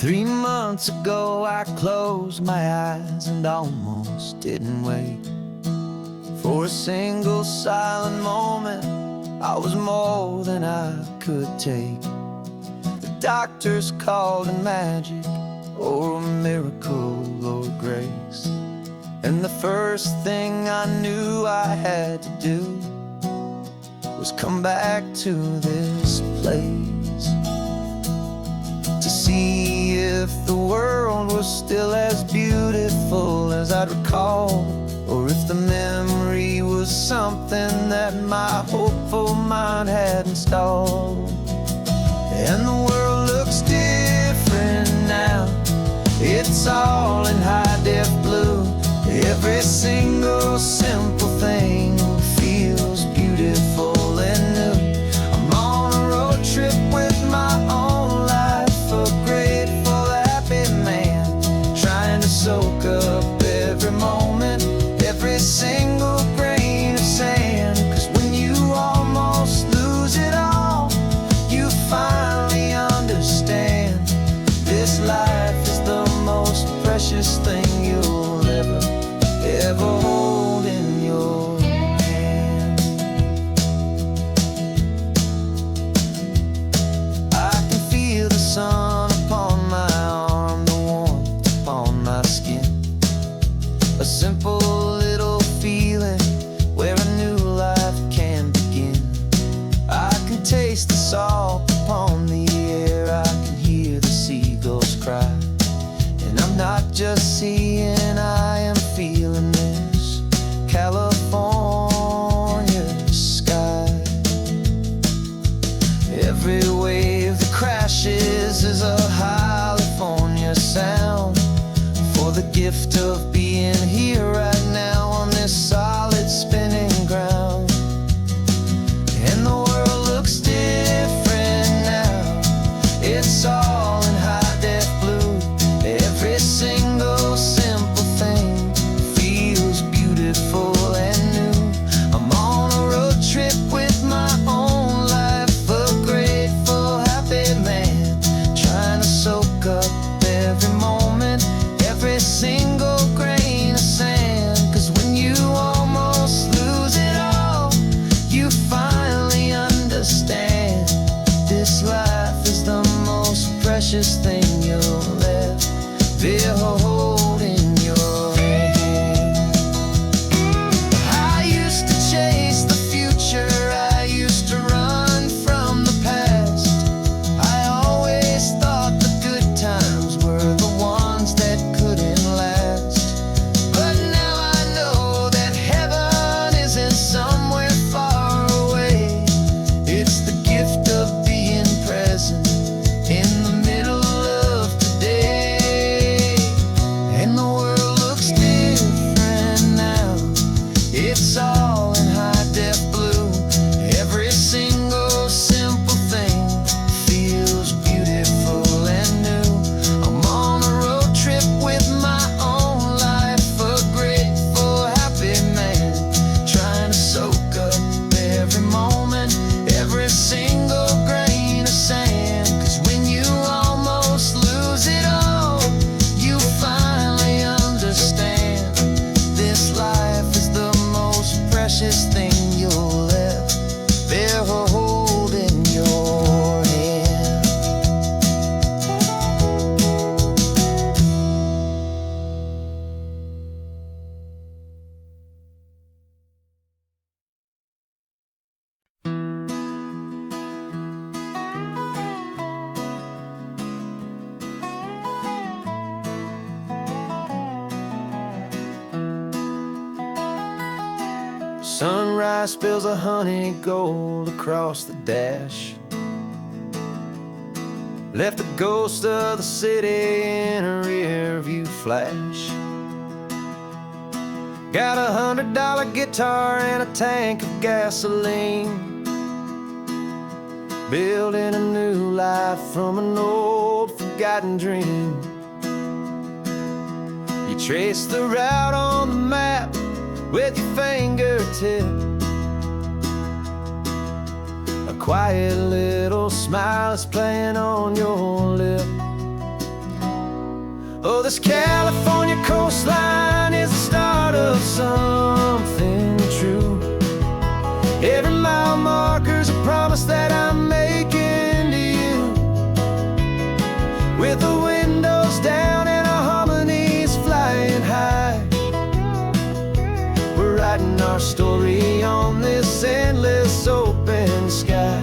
Three months ago I closed my eyes and almost didn't wait for a single silent moment. I was more than I could take. The doctors called it magic, or a miracle, or grace. And the first thing I knew I had to do was come back to this place, to see if the world was still as beautiful as I'd recall, or if the memory was something that my hopeful mind had installed. And the world looks different now, it's all in high-def blue. Every single simple thing feels beautiful and new. I'm on a road trip with my own life, a grateful, happy man, trying to soak up every moment, every single grain of sand. 'Cause when you almost lose it all, you finally understand this life is the most precious thing you'll ever hold. gift of being here right now on this solid spinning ground. And the world looks different now. It's all in high def blue. Every single simple thing feels beautiful and new. I'm on a road trip with my own life, a grateful, happy man, trying to soak up every moment, every single grain of sand. 'Cause when you almost lose it all, you finally understand this life is the most precious thing you'll ever hold in your hand. I used to chase the future, I used to run from the past. I always thought the good times were the ones that couldn't last. But now I know that heaven isn't somewhere far away. It's the gift of being present in the middle of today. And the world looks different now. It's all in high def blue. Every single simple thing feels beautiful and new. I'm on a road trip with my own life, a grateful, happy man, trying to soak up every moment, every single grain of sand. 'Cause when you almost lose it all, you finally understand this life is the most precious thing you'll ever hold in your hand. Sunrise spills a honey gold across the dash, left the ghost of the city in a rear view flash. Got a $100 guitar and a tank of gasoline, building a new life from an old forgotten dream. You trace the route on the map with your fingertip, a quiet little smile is playing on your lip. Oh, this California coastline is the start of something true. Every mile marker's a promise that I'm making to you. With the windows down and our harmonies flying high, we're writing our story on this endless open sky.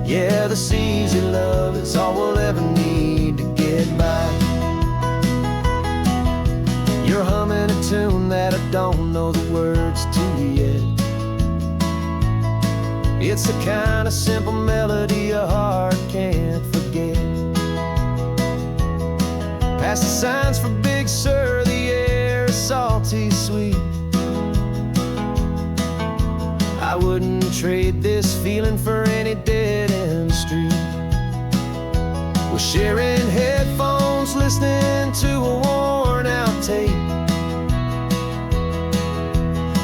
Yeah, this easy love is all we'll ever need to get by. You're humming a tune that I don't know the words to yet. It's the kind of simple melody a heart can't forget. Past the signs for Big Sur, the air is salty sweet. I wouldn't trade this feeling for any dead-end street. We're sharing headphones, listening to a worn-out tape,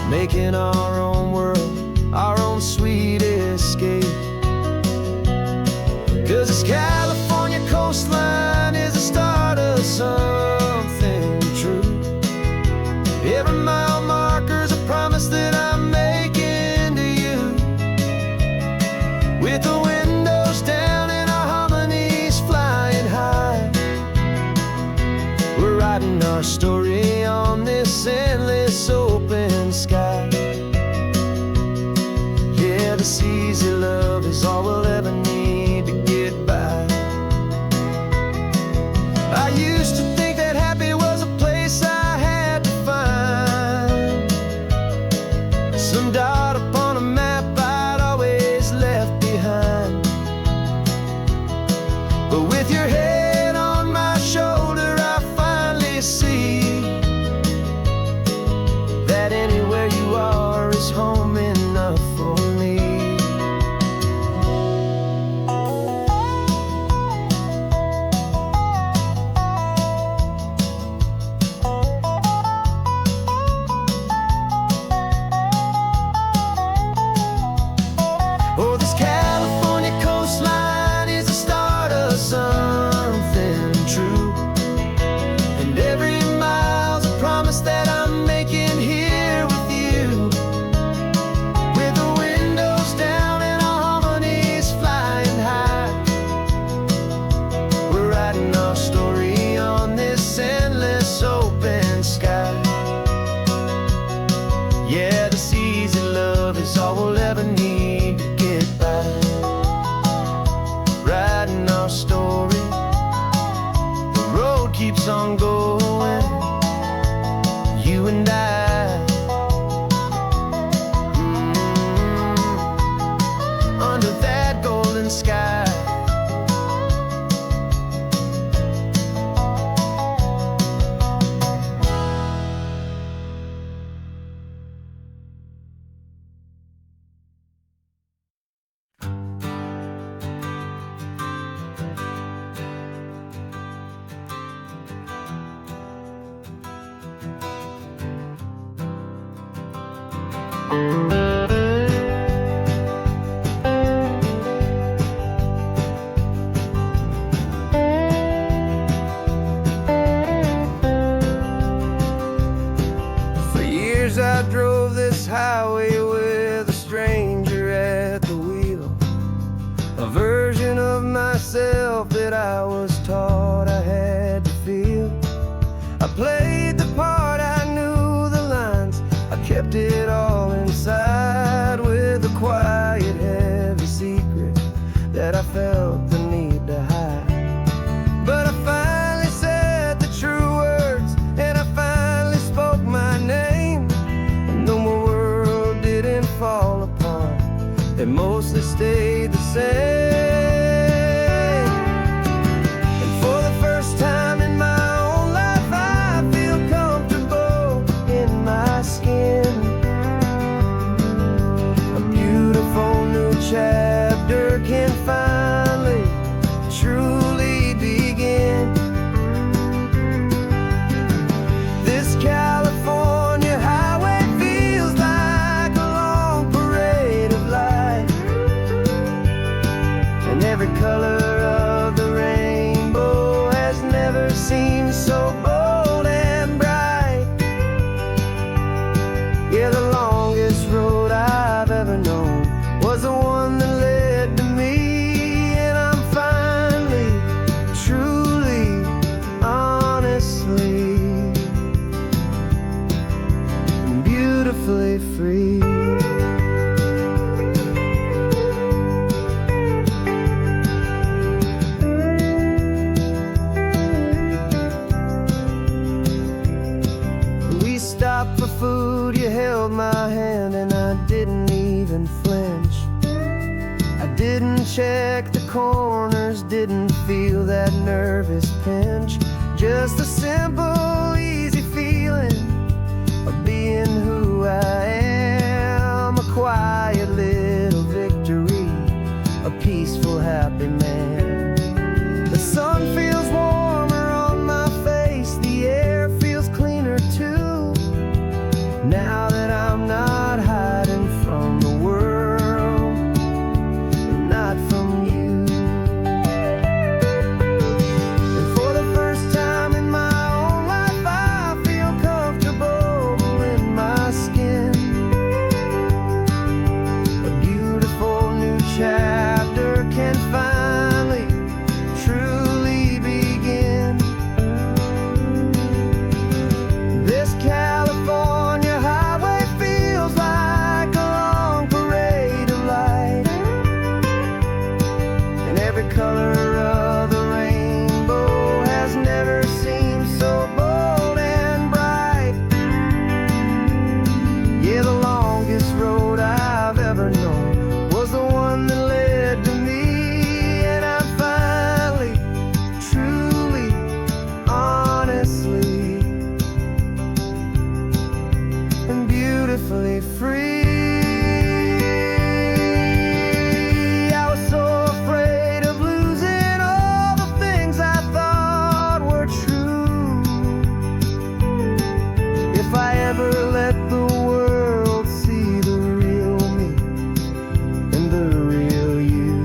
making our own world, our own sweet escape. 'Cause this California coastline is the start of something true. Every mile marker's a promise that I'm making to you. With the windows down and our harmonies flying high, we're writing our story on this endless open sky. Yeah, this easy love is all we'll ever need to get by. I used to think that happy was a place I had to find, some dot upon a map I'd always left behind. But with your head on my shoulder, I find story. The road keeps on going, you and I, under that golden sky. For years I drove this highway with a stranger at the wheel, a version of myself that I was taught I had to feel. I played the part, I knew the lines, I kept it all inside with a quiet, heavy secret that I felt the need to hide. But I finally said the true words, and I finally spoke my name. And though my world didn't fall apart, it mostly stayed the same. And for the first time in my own life, I feel comfortable in my skin. A beautiful new chapter can finally truly begin. This California highway feels like a long parade of light, and every color of the rainbow has never seemed so bold and bright. Yeah, the longest road I've ever known was the one that led to me, and I'm finally, truly, honestly, beautifully free. We stopped for food, you held my hand, and I didn't even flinch. I didn't check the corners, didn't feel that nervous pinch. Just a simple, easy feeling of being who I am. A quiet little victory, a peaceful, happy man. The sun feels warmer on my face, the air feels cleaner too, now that I'm not hiding from the world, and not from you. And for the first time in my own life, I feel comfortable in my skin. A beautiful new chapter can finally truly begin. This California highway feels like a long parade of light, and every color of the rainbow has never seemed so bold and bright. Yeah, the longest road I've ever known was the one that led to me, and I'm finally, truly, honestly, and beautifully free. I was so afraid of losing all the things I thought were true. If I ever let the world see the real me and the real you.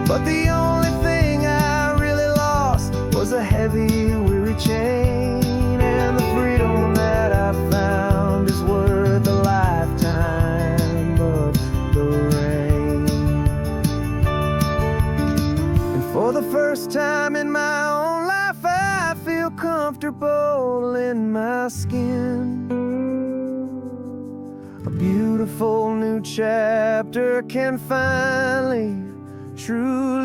But the only thing I really lost was a heavy, weary chain, and the freedom that I found is worth a lifetime of the rain. And for the first time in my own life, I feel comfortable in my skin. A beautiful new chapter can finally truly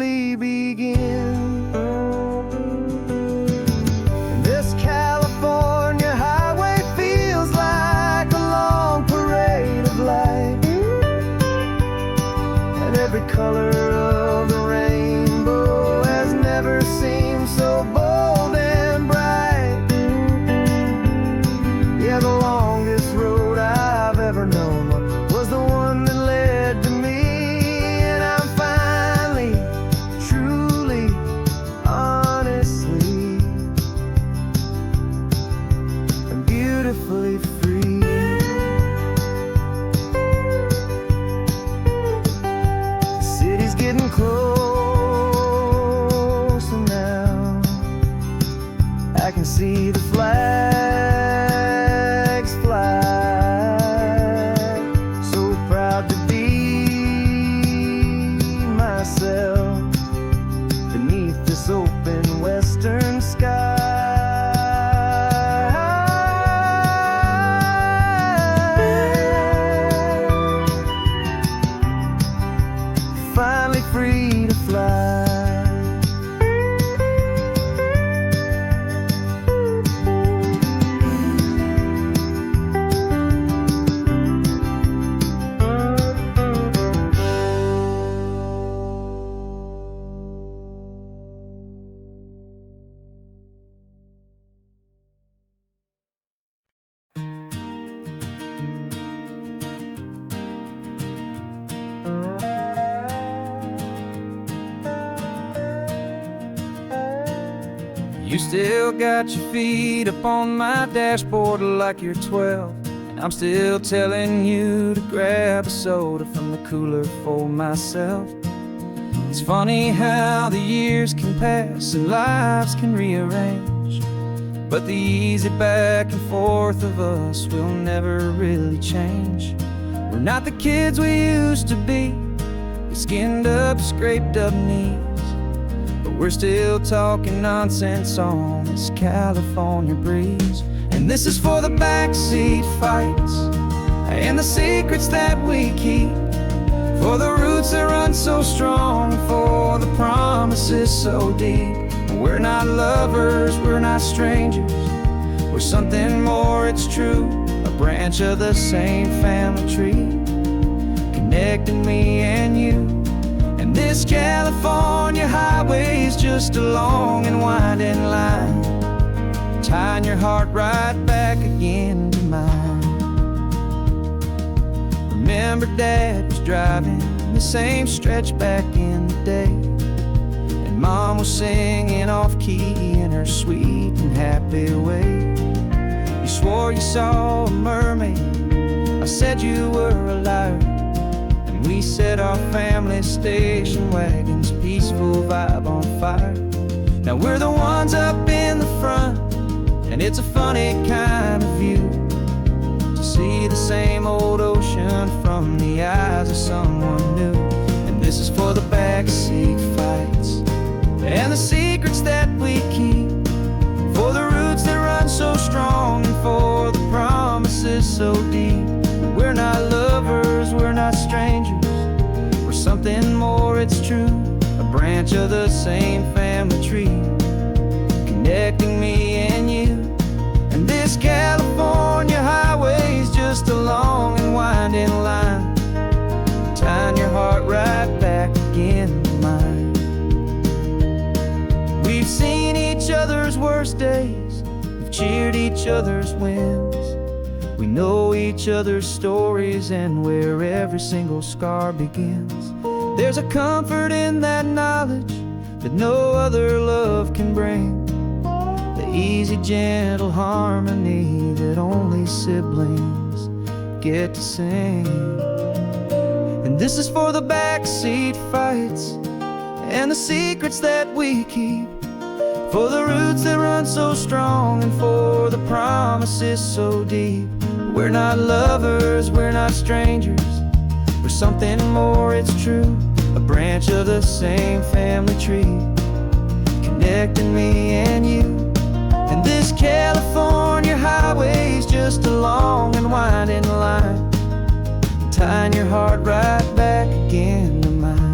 see the flags fly. So proud to be myself beneath this open western sky. Finally free to fly. You still got your feet up on my dashboard like you're 12, and I'm still telling you to grab a soda from the cooler for myself. It's funny how the years can pass and lives can rearrange, but the easy back and forth of us will never really change. We're not the kids we used to be, with skinned up, scraped up knees, but we're still talking nonsense on this California breeze. And this is for the backseat fights and the secrets that we keep, for the roots that run so strong, for the promises so deep. We're not lovers, we're not strangers, we're something more, it's true. A branch of the same family tree, connecting me and you. And this California highway is just a long and winding line, tying your heart right back again to mine. Remember Dad was driving the same stretch back in the day, and Mom was singing off-key in her sweet and happy way. You swore you saw a mermaid, I said you were a liar, and we set our family station wagon's peaceful vibe on fire. Now we're the ones up in the front, and it's a funny kind of view to see the same old ocean from the eyes of someone new. And this is for the backseat fights and the secrets that we keep, for the roots that run so strong, and for the promises so deep. We're not lovers, we're not strangers, we're something more, it's true. A branch of the same family tree, connecting me and you. And this California highway is just a long and winding line, tying your heart right back again to mine. We've seen each other's worst days, we've cheered each other's wins, we know each other's stories and where every single scar begins. There's a comfort in that knowledge that no other love can bring, the easy, gentle harmony that only siblings get to sing. And this is for the backseat fights and the secrets that we keep, for the roots that run so strong, and for the promises so deep. We're not lovers, we're not strangers, we're something more, it's true. A branch of the same family tree, connecting me and you. And this California highway is just a long and winding line, tying your heart right back again to mine.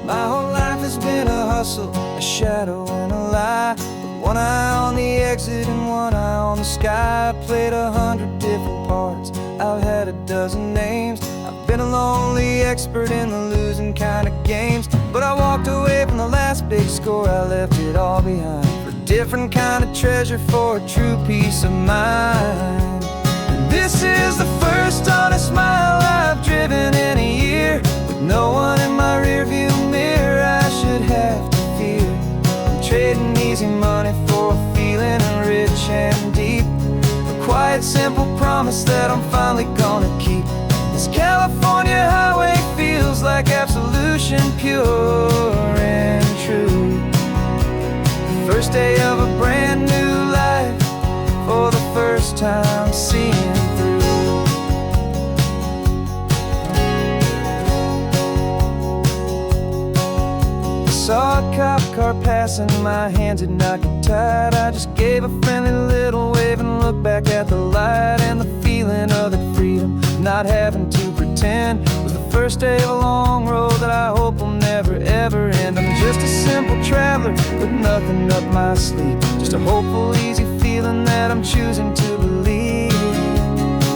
My whole life has been a hustle, a shadow and a lie, with one eye on the exit and one eye on the sky. I played 100 different parts, I've had a dozen names, I've been a lonely expert in the losing kind of games. But I walked away from the last big score, I left it all behind, for a different kind of treasure, for a true peace of mind. And This is the first honest mile I've driven in a year, with no one in my rearview mirror I should have to fear. I'm trading easy money for a feeling rich and deep, a quiet, simple promise that I'm finally gonna keep. This California highway feels like absolution, pure and true. The first day of a brand new life, for the first time seeing through. Saw a cop car passing, my hands had not got tied. I just gave a friendly little wave and looked back at the light. And the feeling of the freedom, not having to pretend, was the first day of a long road that I hope will never ever end. I'm just a simple traveler with nothing up my sleeve, just a hopeful, easy feeling that I'm choosing to believe.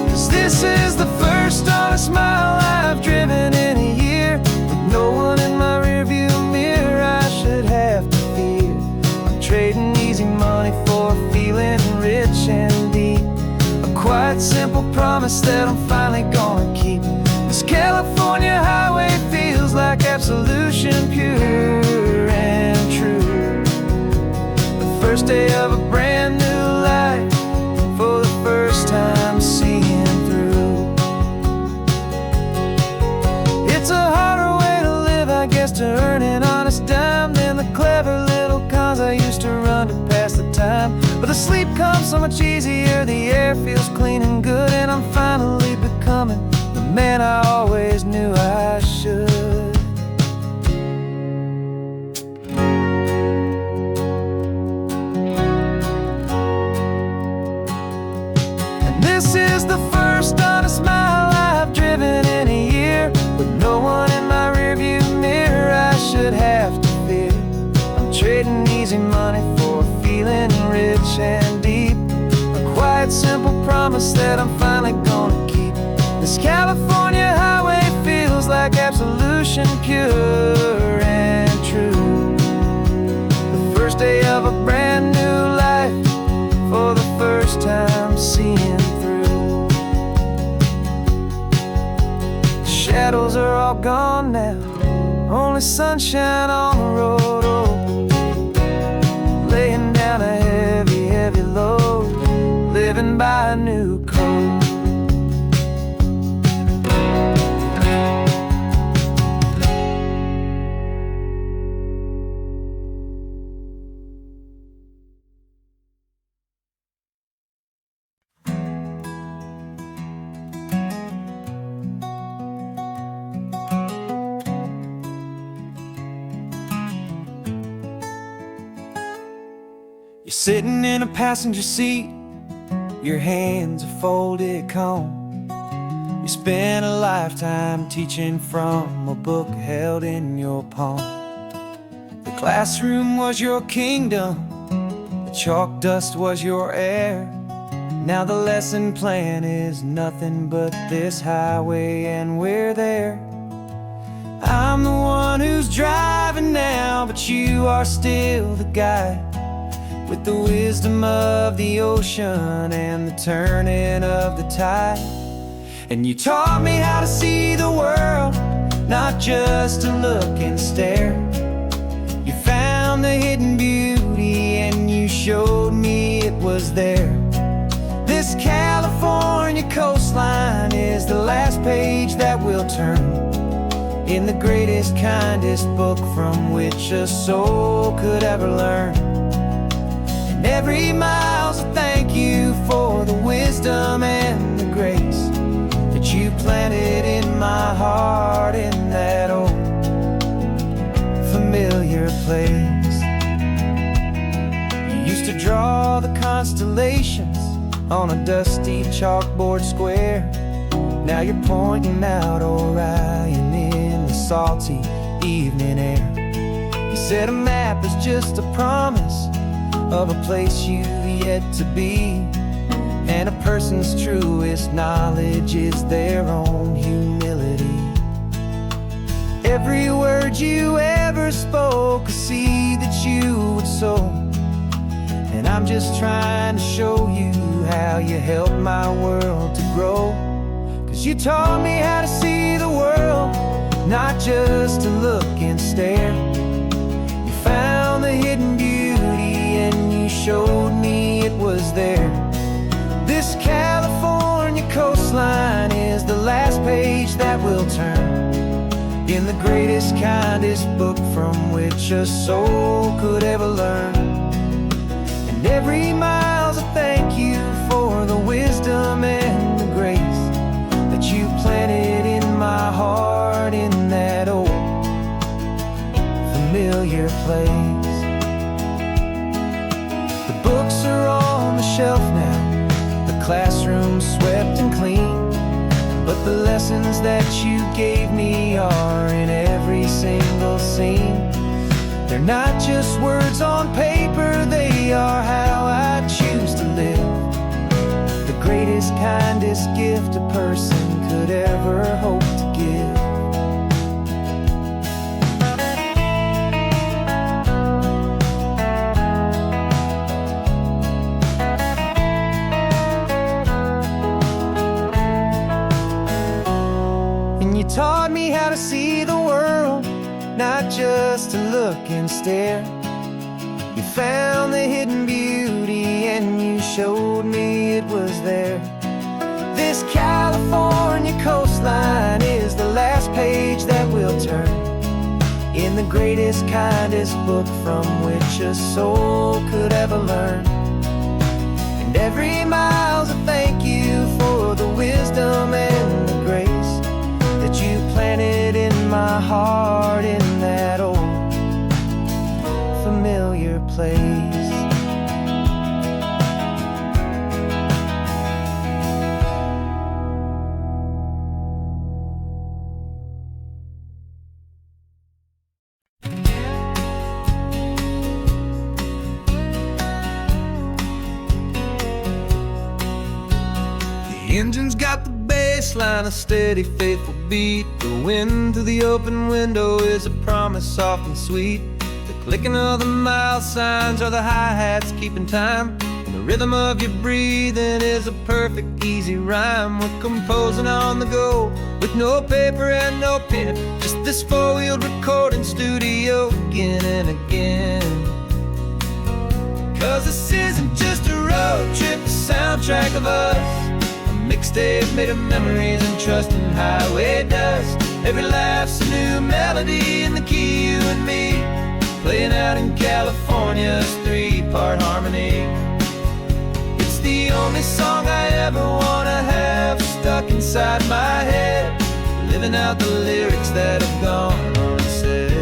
'Cause this is the first honest mile I've driven in a year, with no one in my rearview mirror I should have to fear. I'm trading easy money for a feeling rich and deep, a quiet, simple promise that I'm finally gonna keep. This California highway feels like absolution, pure and true. The first day of a brand new life, for the first time seeing through. It's a harder way to live, I guess, to earn an honest dime than the clever little cons I used to run to pass the time. But the sleep comes so much easier, the air feels clean and good, and I'm finally becoming the man I always knew I should. And this is the first honest mile I've driven in a year, with no one in my rearview mirror I should have to fear. I'm trading easy money for a feeling rich and deep, a quiet, simple promise that I'm finally gonna keep. This California highway feels like absolution, pure and true. The first day of a brand new life, for the first time seeing through. The shadows are all gone now, only sunshine on the road. Oh, laying down a heavy, heavy load, living by a new code. You're sitting in a passenger seat, your hands are folded calm. You spent a lifetime teaching from a book held in your palm. The classroom was your kingdom, the chalk dust was your air. Now the lesson plan is nothing but this highway, and we're there. I'm the one who's driving now, but you are still the guide, with the wisdom of the ocean and the turning of the tide. And you taught me how to see the world, not just to look and stare. You found the hidden beauty and you showed me it was there. This California coastline is the last page that we'll turn in the greatest, kindest book from which a soul could ever learn. And every mile's a thank you for the wisdom and the grace that you planted in my heart in that old familiar place. You used to draw the constellations on a dusty chalkboard square. Now you're pointing out Orion in the salty evening air. You said a map is just a promise of a place you've yet to be, and a person's truest knowledge is their own humility. Every word you ever spoke, a seed that you would sow, and I'm just trying to show you how you helped my world to grow. You taught me how to see the world, not just to look and stare. You found the hidden beauty and you showed me it was there. This California coastline is the last page that we'll turn in the greatest, kindest book from which a soul could ever learn. And every mile's a thank you for the wisdom and the grace that you planted in my heart in that old familiar place. The books are on the shelf now, the classroom swept and clean, but the lessons that you gave me are in every single scene. They're not just words on paper, they are how I choose to live. The greatest, kindest gift a person could ever hope to give. And you taught me how to see the world, not just to look and stare. You found the hidden beauty and you showed me it was there. This California coastline is the last page that we'll turn in the greatest, kindest book from which a soul could ever learn. And every mile's a thank you for the wisdom and the grace that you planted in my heart in that old familiar place. The engine's got the bass line, a steady, faithful beat. The wind through the open window is a promise soft and sweet. The clicking of the mile signs are the hi-hats keeping time, and the rhythm of your breathing is a perfect, easy rhyme. We're composing on the go with no paper and no pen, just this four-wheeled recording studio again and again. 'Cause this isn't just a road trip, the soundtrack of us, mixtape made of memories and trust in highway dust. Every laugh's a new melody in the key, you and me, playing out in California's three-part harmony. It's the only song I ever wanna have stuck inside my head, living out the lyrics that have gone unsaid.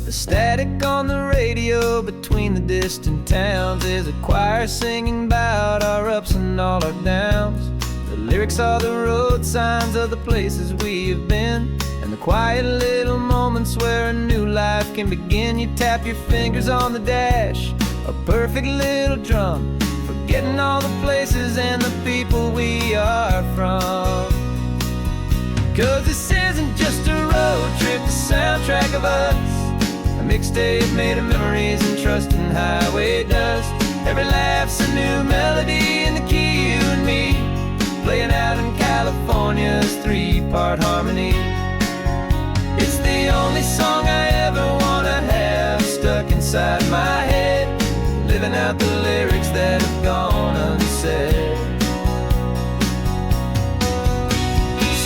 The static on the radio between the distant towns is a choir singing about our ups and all our downs. The lyrics are the road signs of the places we have been, and the quiet little moments where a new life can begin. You tap your fingers on the dash, a perfect little drum, forgetting all the places and the people we are from. 'Cause this isn't just a road trip, the soundtrack of us, a mixtape made of memories and trust in highway dust. Every laugh's a new melody in the key, you and me, playing out in California's three-part harmony. It's the only song I ever wanna have stuck inside my head, living out the lyrics that have gone unsaid.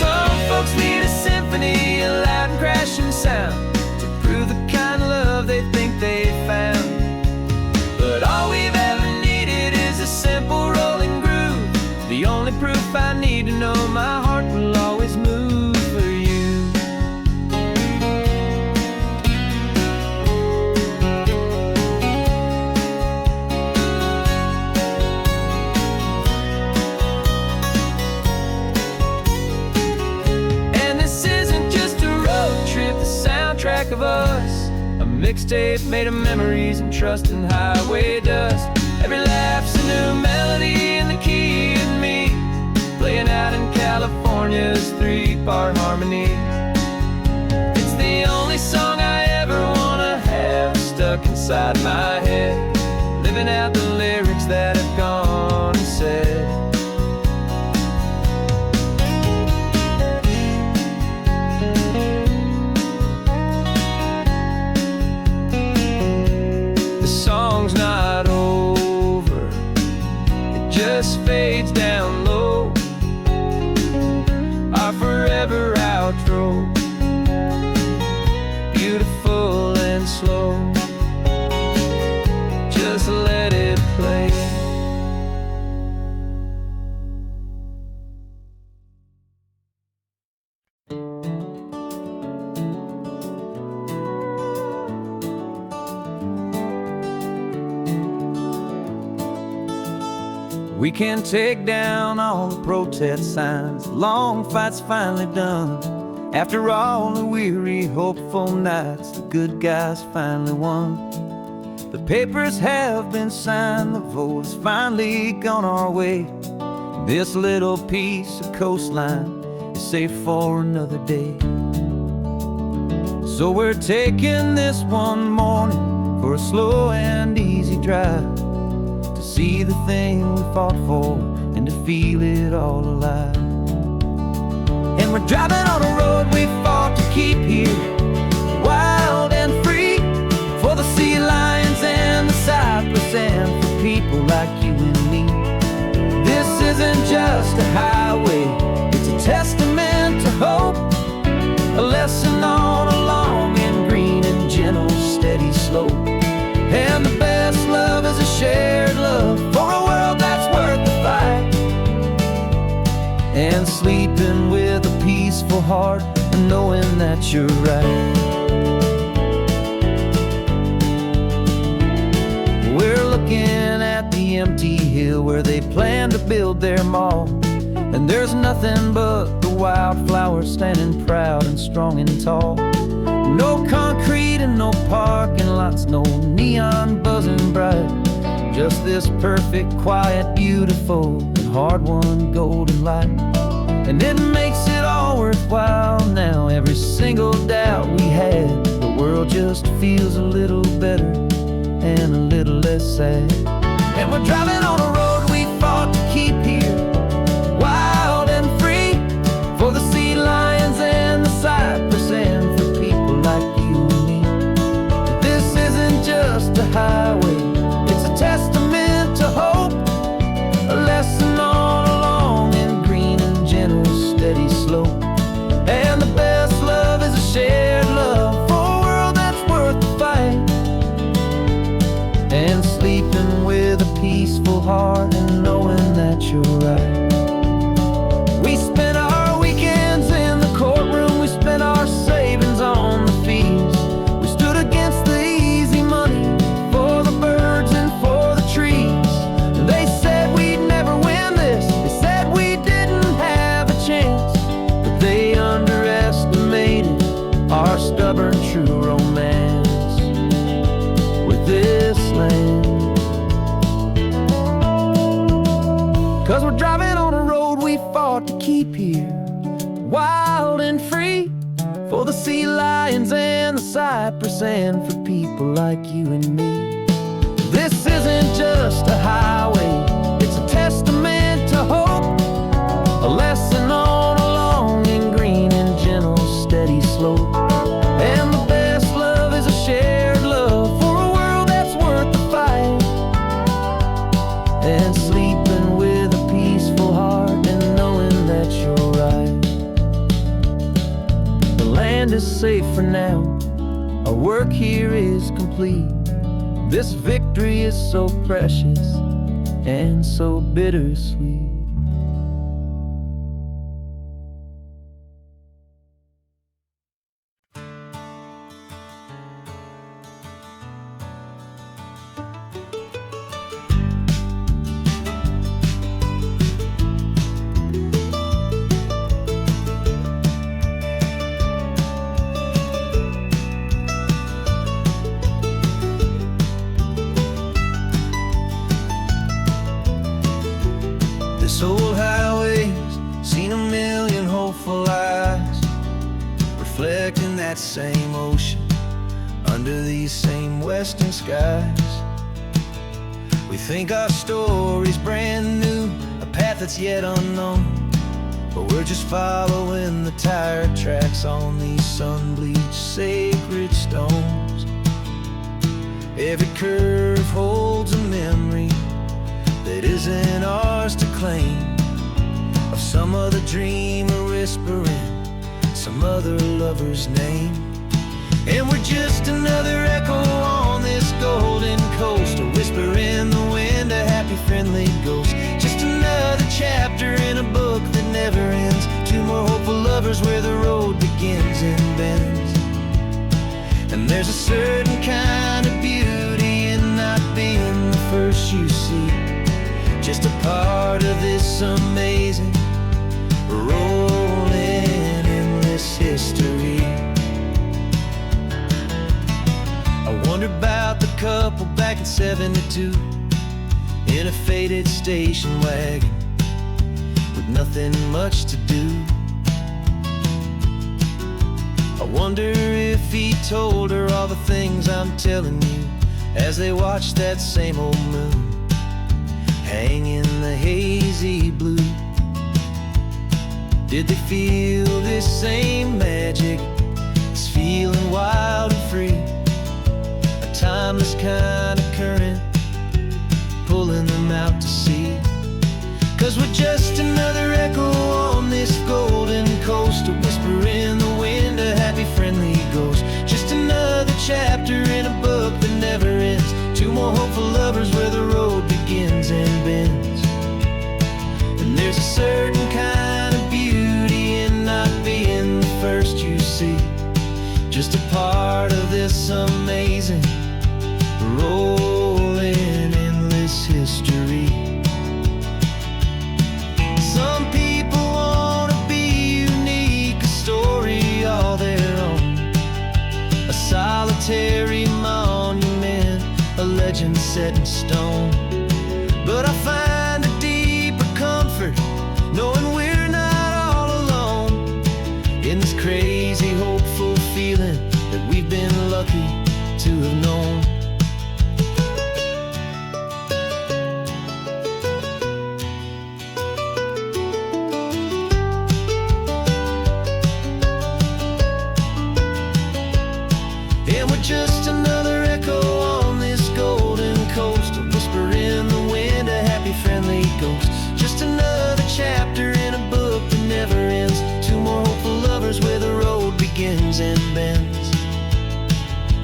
Some folks need a symphony, a loud and crashing sound, to prove the kind of love they think they found. But all we've ever needed is a simple rolling groove, the only proof I need to know my heart will always move for you. And this isn't just a road trip, the soundtrack of us, a mixtape made of memories and trust in highway dust. Every laugh's a new melody in the key and me, playing out in California's three-part harmony. It's the only song I ever wanna have stuck inside my head, living out the lyrics that have gone unsaid. fades down low, our forever outro, beautiful and slow. Just let it play. We can take down all the protest signs, long fight's finally done. After all the weary, hopeful nights, the good guys finally won. The papers have been signed, the vote has finally gone our way. This little piece of coastline is safe for another day. So we're taking this one morning for a slow and easy drive, to see the thing we fought for and to feel it all alive. And we're driving on a road we fought to keep here, wild and free, for the sea lions and the cypress and for people like you and me. This isn't just a highway, it's a testament to hope, a lesson on a long and green and gentle steady slope. And the best love is a shared love for a world that's worth the fight, and sleeping with a peaceful heart and knowing that you're right. We're looking at the empty hill where they plan to build their mall, and there's nothing but the wildflowers standing proud and strong and tall. No concrete and no parking lots, no neon buzzing bright, just this perfect, quiet, beautiful, and hard-won golden light. And it makes it all worthwhile now, every single doubt we had. The world just feels a little better and a little less sad. And we're driving on a road we fought to keep here, wild and free, for the sea lions and the cypress and for people like you and me. This isn't just a highway, it's a testament to hope, a lesson on a long and green and gentle steady slope. And the best love is a shared love for a world that's worth the fight, and sleeping with a peaceful heart and knowing that you're right. We spent our weekends in the courtroom, we spent our savings on the fees. We stood against the easy money for the birds and for the trees. And they said we'd never win this, they said we didn't have a chance, but they underestimated our stubborn true romance with this land. 'Cause we're driving on a road we fought to keep here, wild and free, for the sea lions and the cypress and for people like you and me. This isn't just a highway, it's a testament to hope, a lesson on a long and green and gentle steady slope. And the best love is a shared love for a world that's worth the fight, and sleeping with a peaceful heart and knowing that you're right. The land is safe for now, our work here is complete. This victory is so precious and so bittersweet. This old highway's seen a million hopeful eyes, reflecting that same ocean under these same western skies. We think our story's brand new, a path that's yet unknown, but we're just following the tire tracks on these sun-bleached sacred stones. Every curve holds a memory that isn't ours ours to claim, of some other dreamer whispering some other lover's name. And we're just another echo on this golden coast, a whisper in the wind, a happy friendly ghost. Just another chapter in a book that never ends, two more hopeful lovers where the road begins and bends. And there's a certain kind of beauty in not being the first you see, just a part of this amazing rolling endless history. I wonder about the couple back in '72 in a faded station wagon with nothing much to do. I wonder if he told her all the things I'm telling you as they watched that same old moon hang in the hazy blue. Did they feel this same magic, this feeling wild and free, a timeless kind of current pulling them out to sea? 'Cause we're just another echo on this golden coast, a whisper in the wind, a happy friendly ghost. Just another chapter in a book that never ends, two more hopeful lovers where the road begins and bends. And there's a certain kind of beauty in not being the first you see, just a part of this amazing rolling endless history. Some people want to be unique, a story all their own, a solitary monument, a legend set in stone. But I find a deeper comfort knowing we're not all alone in this crazy hopeful feeling that we've been lucky to have known. And we're just another echo on this golden coast, a whisper in the wind, a happy friendly ghost. Just another chapter in a book that never ends, two more hopeful lovers where the road begins and bends.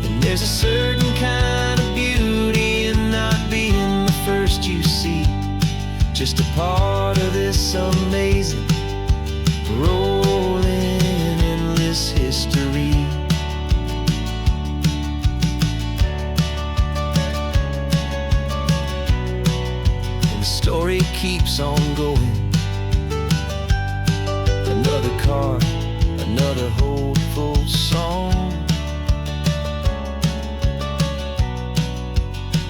And there's a certain kind of beauty in not being the first you see, just a part of this amazing rolling endless history. Story keeps on going, another card, another hopeful song,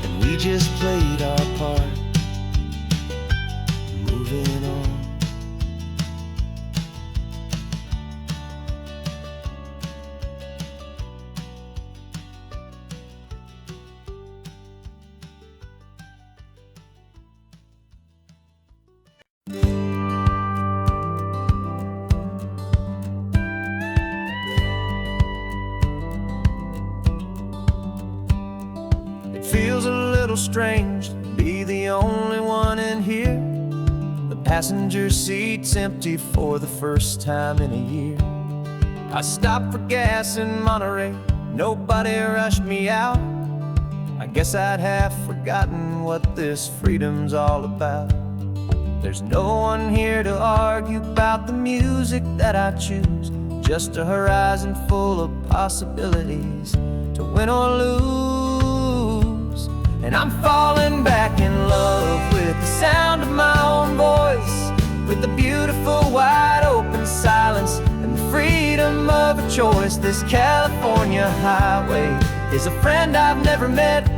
and we just played our part, moving on. Feels a little strange to be the only one in here. The passenger seat's empty for the first time in a year. I stopped for gas in Monterey, nobody rushed me out. I guess I'd have forgotten what this freedom's all about. There's no one here to argue about the music that I choose, just a horizon full of possibilities to win or lose. And I'm falling back in love with the sound of my own voice, with the beautiful wide open silence and the freedom of a choice. This California highway is a friend I've never met,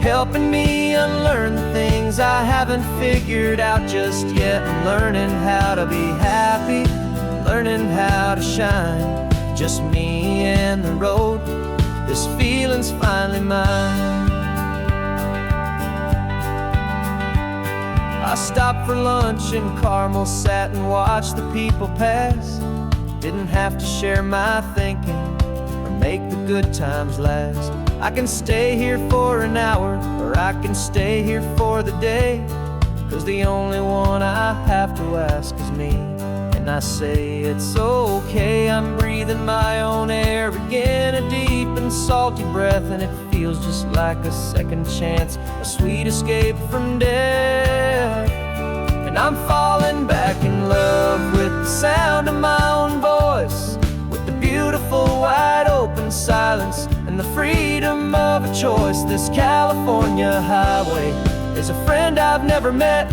helping me unlearn the things I haven't figured out just yet. I'm learning how to be happy, learning how to shine, just me and the road. This feeling's finally mine. I stopped for lunch in Carmel, sat and watched the people pass. Didn't have to share my thinking or make the good times last. I can stay here for an hour, or I can stay here for the day, 'cause the only one I have to ask is me. And I say it's okay, I'm breathing my own air again, a deep and salty breath, and it feels just like a second chance, a sweet escape from death. And I'm falling back in love with the sound of my own voice, with the beautiful wide open silence and the freedom of a choice. This California highway is a friend I've never met,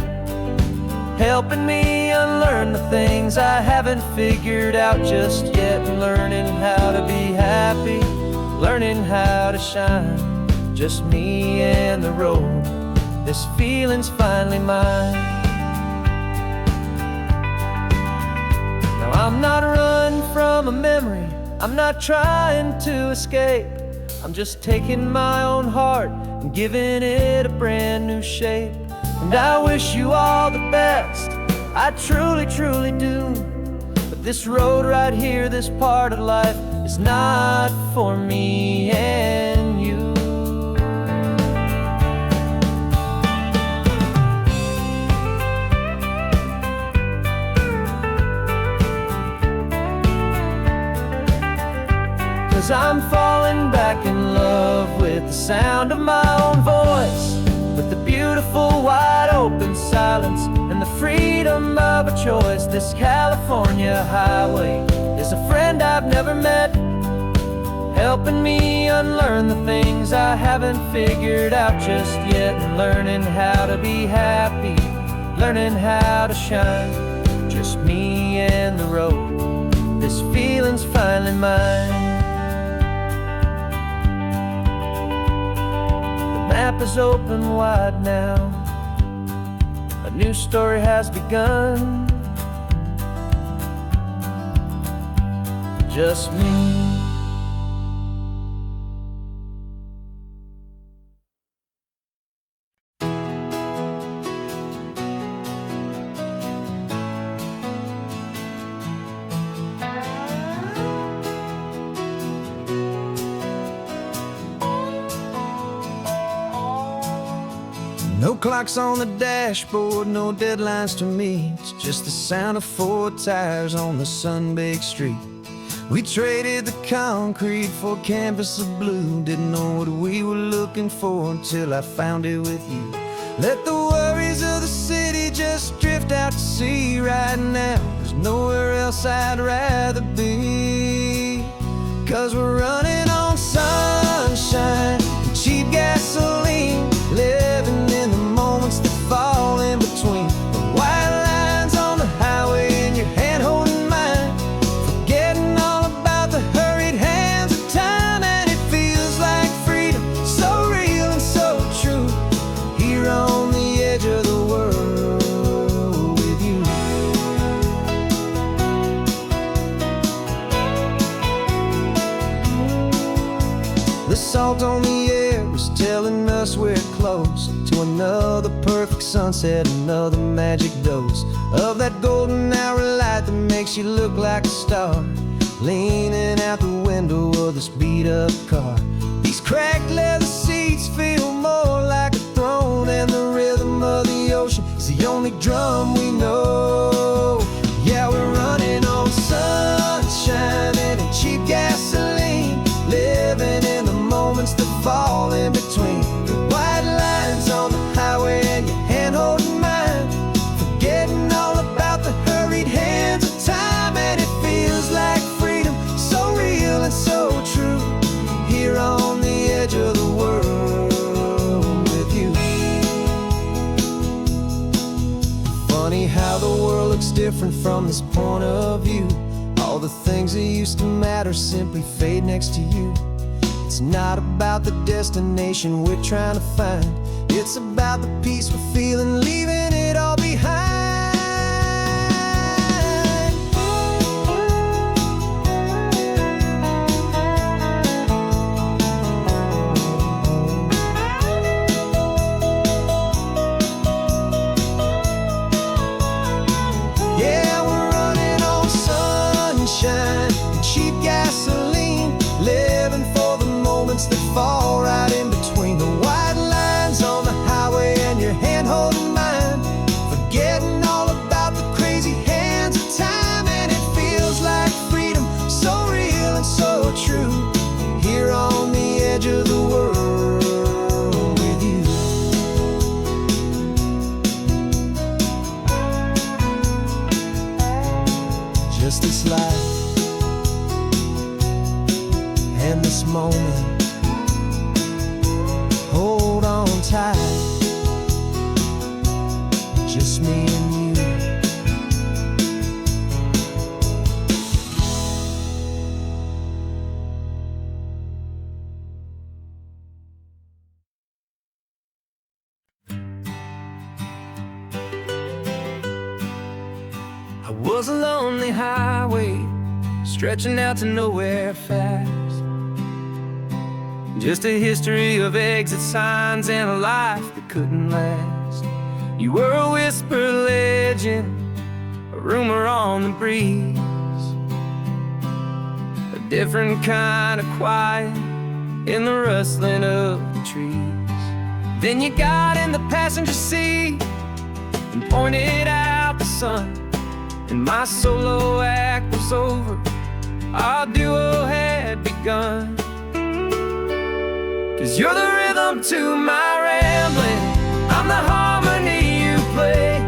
helping me unlearn the things I haven't figured out just yet, and learning how to be happy, learning how to shine, just me and the road. This feeling's finally mine. Now I'm not running from a memory, I'm not trying to escape, I'm just taking my own heart and giving it a brand new shape. And I wish you all the best, I truly, truly do. But this road right here, this part of life, is not for me and you. Cause I'm falling back in love with the sound of my own voice, with the beautiful wide open silence and the freedom of a choice. This California highway is a friend I've never met, helping me unlearn the things I haven't figured out just yet, and learning how to be happy, learning how to shine, just me and the road. This feeling's finally mine. The map is open wide now, a new story has begun, just me. No clocks on the dashboard, no deadlines to meet, just the sound of 4 tires on the sun-baked street. We traded the concrete for a canvas of blue, didn't know what we were looking for until I found it with you. Let the worries of the city just drift out to sea right now, there's nowhere else I'd rather be. 'Cause we're running on sunshine and cheap gasoline, living in the moments that fall in between the white lines on the highway and your hand holding mine, forgetting all about the hurried hands of time. And it feels like freedom, so real and so true, here on the edge of the world with you. The salt on the air is telling us we're close to another perfect sunset, another magic dose of that golden hour light that makes you look like a star, leaning out the window of this beat-up car. These cracked leather seats feel more like a throne, and the rhythm of the ocean is the only drum we know. Yeah, we're running on sunshine and cheap gasoline, living in the moments that fall in between the white lines on the highway and your hand holding mine, forgetting all about the hurried hands of time. And it feels like freedom, so real and so true, here on the edge of the world with you. Funny how the world looks different from this point of view, all the things that used to matter simply fade next to you. It's not about the destination we're trying to find, it's about the peace we're feeling, leaving it all behind. Yeah, we're running on sunshine and cheap gasoline, living for the moments that fall right in between the white lines on the highway and your hand holding my was a lonely highway stretching out to nowhere fast. Just a history of exit signs and a life that couldn't last. You were a whisper legend, a rumor on the breeze, a different kind of quiet in the rustling of the trees. Then you got in the passenger seat and pointed out the sun, and my solo act was over, our duo had begun. 'Cause you're the rhythm to my rambling, I'm the harmony you play.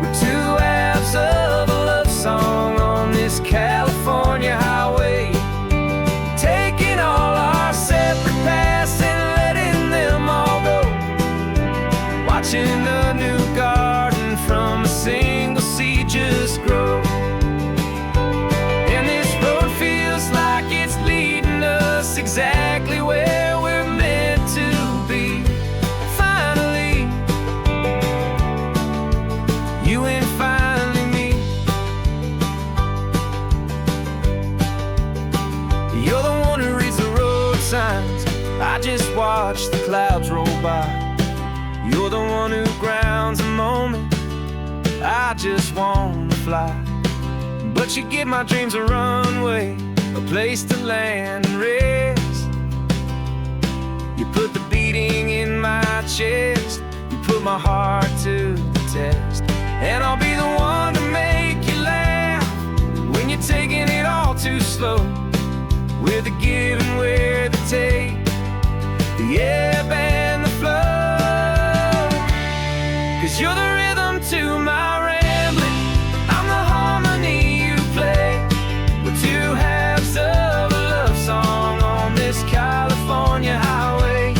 We're two halves of a love song on this California highway, taking all our separate paths and letting them all go, watching a new garden from a single seed just grow. And this road feels like it's leading us exactly where we're meant to be. Finally, you and finally me. You're the one who reads the road signs, I just watch the clouds roll by. You're the one who grounds a moment, I just wanna fly. But you give my dreams a runway, a place to land and rest. You put the beating in my chest, you put my heart to the test. And I'll be the one to make you laugh when you're taking it all too slow. We're the give and we're the take, the ebb and the flow. 'Cause you're the rhythm to my rambling, I'm the harmony you play. We're two halves of a love song on this California highway,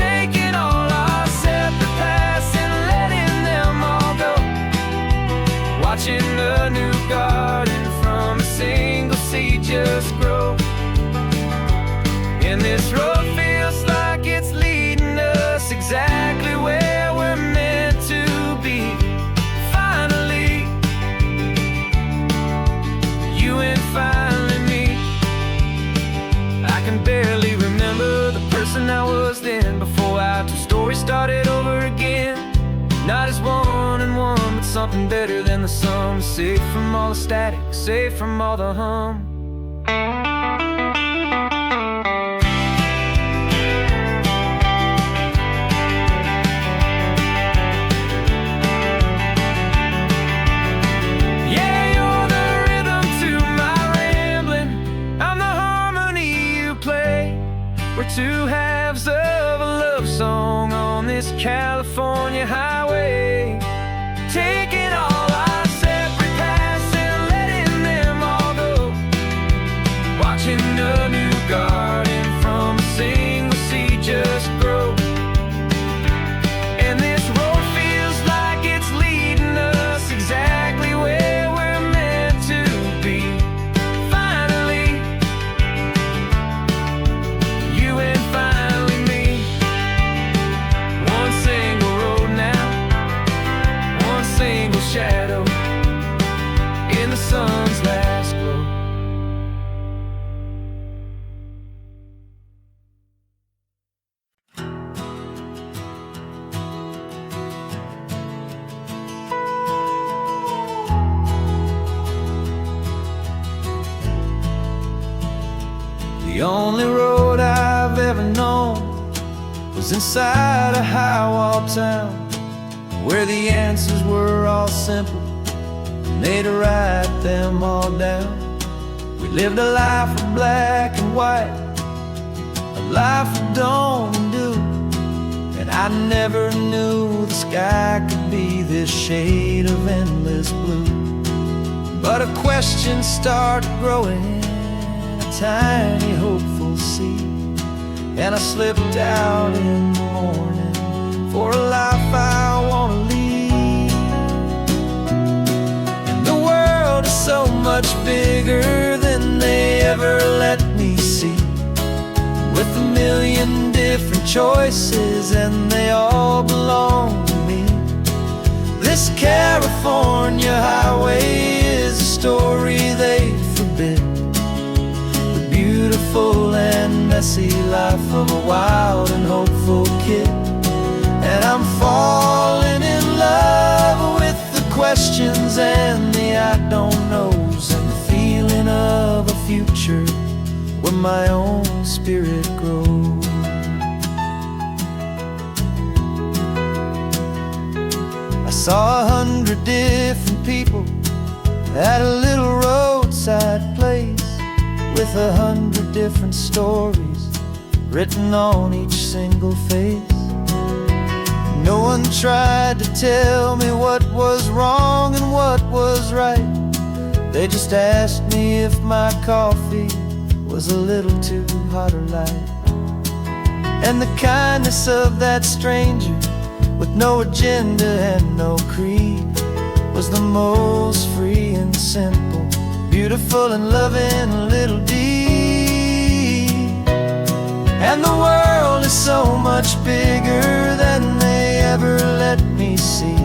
taking all our separate paths and letting them all go, watching a new garden from a single seed just grow. And this road feels like it's leading us exactly where we're meant to be. Finally, you and finally me. I can barely remember the person I was then, before our two stories started over again. Not as one and one, but something better than the sum. Safe from all the static, safe from all the hum. We're two halves of a love song on this California highway, taking all our separate paths and letting them all go, watching a new garden from a single seed just grow. And this road feels like it's leading us exactly where we're meant to be. Finally, you and finally me. One single road now, one single shadow in the sun's last glow. The only road I've ever known was inside a high-wall town, where the answers were all simple and they'd write them all down. We lived a life of black and white, a life of don't and do, and I never knew the sky could be this shade of endless blue. But a question started growing, a tiny hopeful seed, and I slipped out in the morning for a life I want to lead. And the world is so much bigger than they ever let me see, with a million different choices and they all belong to me. This California highway story they forbid, the beautiful and messy life of a wild and hopeful kid. And I'm falling in love with the questions and the I don't knows, and the feeling of a future where my own spirit grows. I saw 100 different people at a little roadside place, with 100 different stories written on each single face. No one tried to tell me what was wrong and what was right. They just asked me if my coffee was a little too hot or light. And the kindness of that stranger, with no agenda and no creed, was the most free and simple, beautiful and loving little deed. And the world is so much bigger than they ever let me see,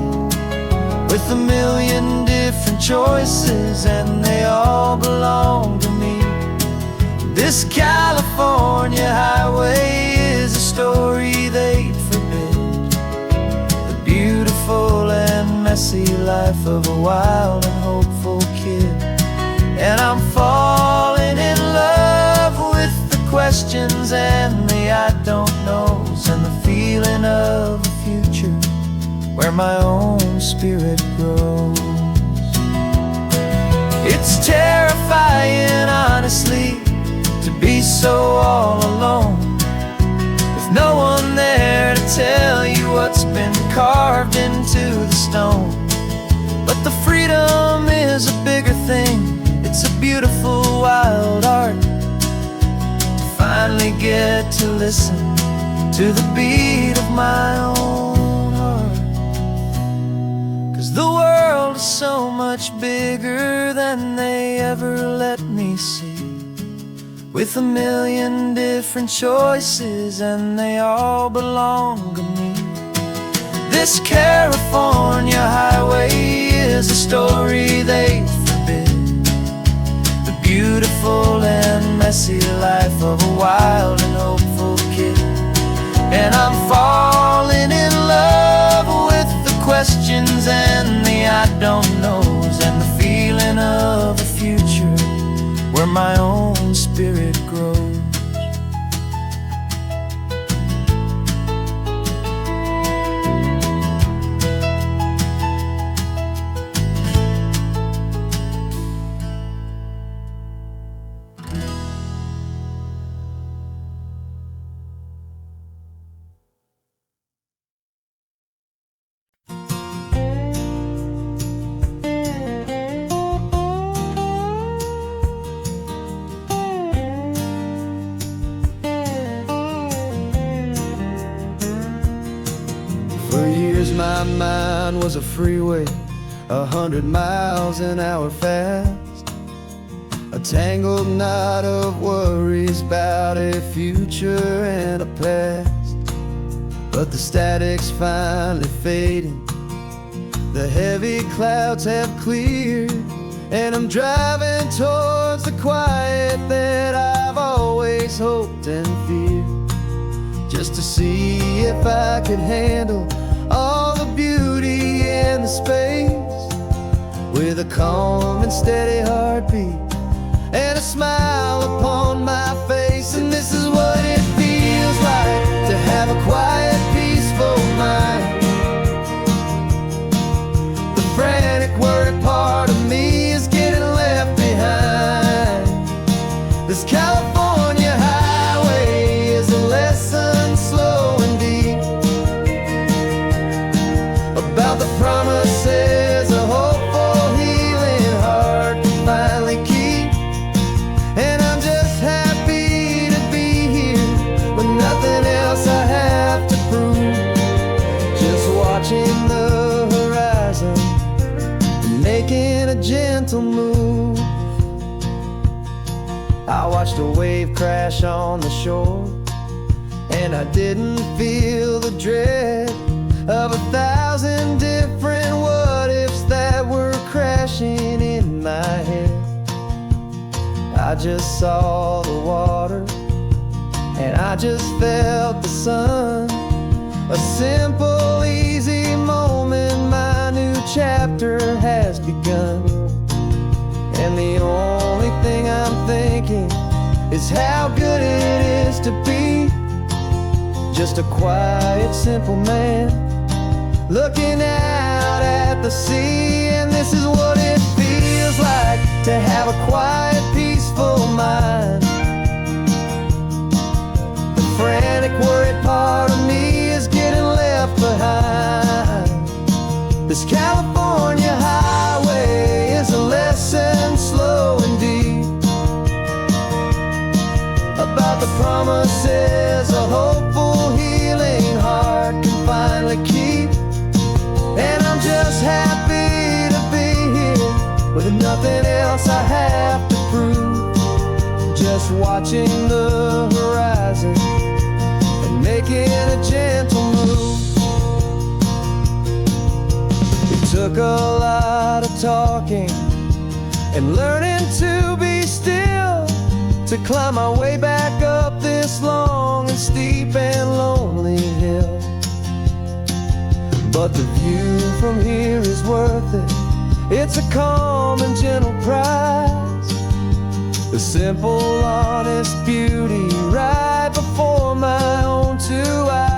with a million different choices and they all belong to me. This California highway is a story they forbid, the beautiful and messy life of a wild and hopeful kid. And I'm falling in love with the questions and the I don't knows, and the feeling of a future where my own spirit grows. It's terrifying, honestly, to be so all alone, with no one there to tell you what's been carved into the stone. But the freedom is a bigger thing. It's a beautiful wild art to finally get to listen to the beat of my own heart. 'Cause the world is so much bigger than they ever let me see, with a million different choices and they all belong to me. This California highway is a story they forbid, the beautiful and messy life of a wild and hopeful kid. And I'm falling in love with the questions and the I don't knows, and the feeling of a future where my own spirit grows. For years my mind was a freeway, 100 miles an hour fast, a tangled knot of worries about a future and a past. But the static's finally fading, the heavy clouds have cleared, and I'm driving towards the quiet that I've always hoped and feared, just to see if I could handle all the beauty and the space, with a calm and steady heartbeat and a smile upon my face. And this is what it feels like to have a quiet, peaceful mind. The frantic, worried part of me is getting left behind. This California highway is a lesson slow and deep about the promises a hopeful, healing heart can finally keep. And I'm just happy to be here with nothing else I have to prove, just watching the horizon and making a gentle move. I watched a wave crash on the shore, and I didn't feel the dread of 1,000 different what ifs that were crashing in my head. just saw the water, and I just felt the sun. A simple, easy moment, my new chapter has begun. And the only thing I'm thinking is how good it is to be just a quiet, simple man looking out at the sea. And this is what it feels like to have a quiet, peaceful mind. The frantic, worried part of me is getting left behind. This California highway is a lesson slow and deep about the promises a hopeful, healing heart can finally keep. And I'm just happy to be here with nothing else I have to prove, just watching the horizon and making a gentle move. It took a lot of talking and learning to be still to climb my way back up this long and steep and lonely hill. But the view from here is worth it. It's a calm and gentle prize, the simple, honest beauty right before my own two eyes.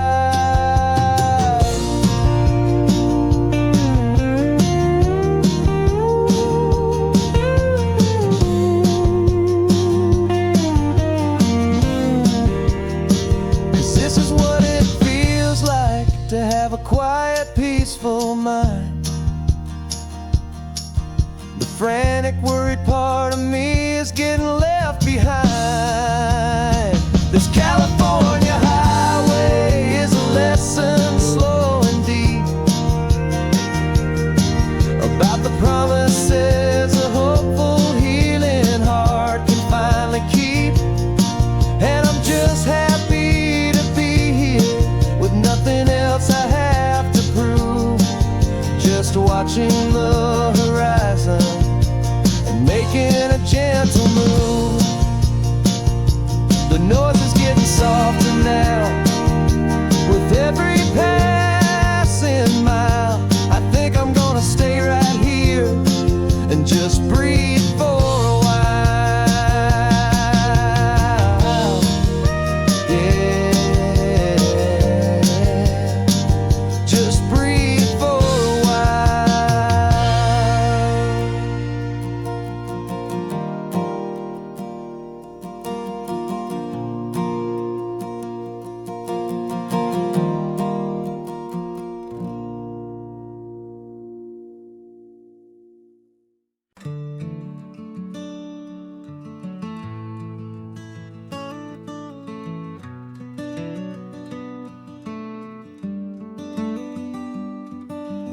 'Cause this is what it feels like to have a quiet, peaceful mind. The frantic, worried part of me is getting left behind. This California highway is a lesson slow and deep about the promises a hopeful, healing heart can finally keep. And I'm just happy to be here with nothing else I have to prove, just watching the horizon and making a gentle move. The noise is getting softer now with every passing mile. I think I'm gonna stay right here and just breathe for a while. Yeah, just breathe for a while.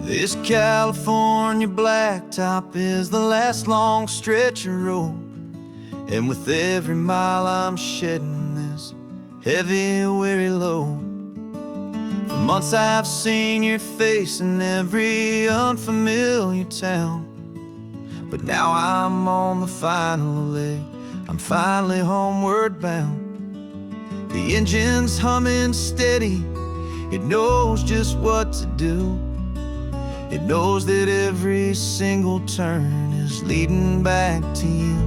This California blacktop is the last long stretch of road, and with every mile I'm shedding this heavy, weary load. For months I've seen your face in every unfamiliar town, but now I'm on the final leg, I'm finally homeward bound. The engine's humming steady, it knows just what to do. It knows that every single turn is leading back to you.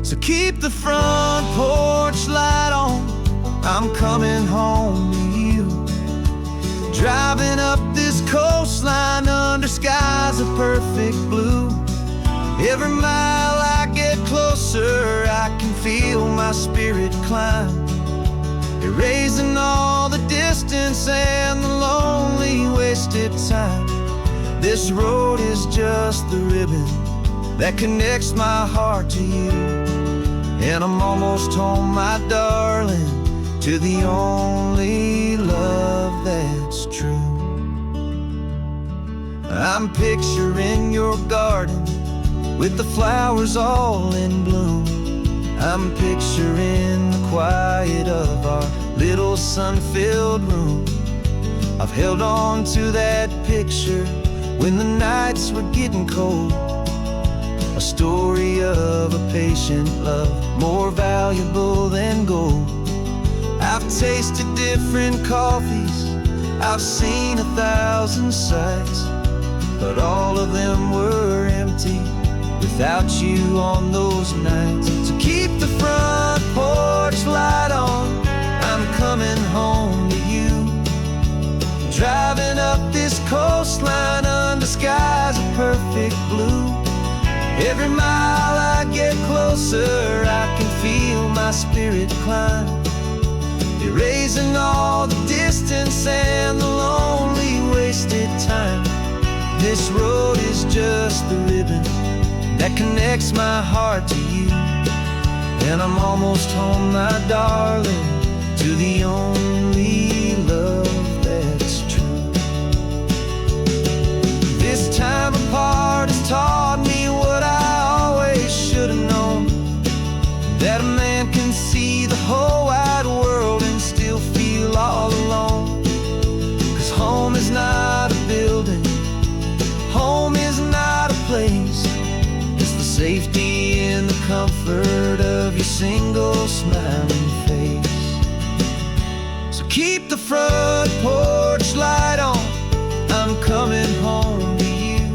So keep the front porch light on, I'm coming home to you. Driving up this coastline under skies of perfect blue. Every mile I get closer, I can feel my spirit climb, erasing all the distance and the lonely wasted time. This road is just the ribbon that connects my heart to you, and I'm almost home, my darling, to the only love that's true. I'm picturing your garden with the flowers all in bloom. I'm picturing the quiet of our little sun-filled room. I've held on to that picture when the nights were getting cold. a story of a patient love, more valuable than gold. I've tasted different coffees, I've seen 1,000 sights, but all of them were empty without you on those nights. So keep the front porch light on, I'm coming home to you. Driving up this coastline under skies of perfect blue. Every mile I get closer, I can feel my spirit climb, erasing all the distance and the lonely wasted time. This road is just the ribbon that connects my heart to you, and I'm almost home, my darling, to the only love that's true. This time apart has taught me what I always should have known, that a man can see the whole wide world and still feel all alone. 'Cause home is not a building, home is not a place, it's the safety and the comfort of your single smiling face. So keep the front porch light on, I'm coming home to you.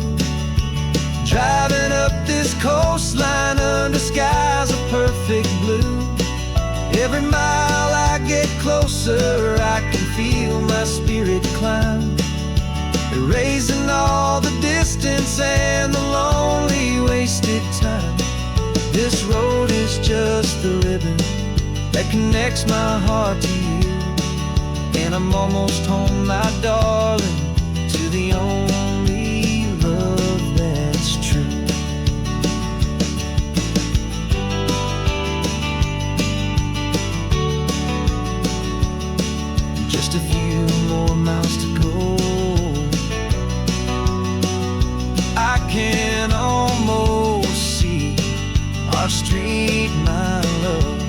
Driving up this coastline under skies of perfect blue. Every mile I get closer, I can feel my spirit climb, erasing all the distance and the lonely wasted time. This road is just the ribbon that connects my heart to you, and I'm almost home, my darling, to the only love that's true. Just a few more miles to go, I can almost see our street, my love,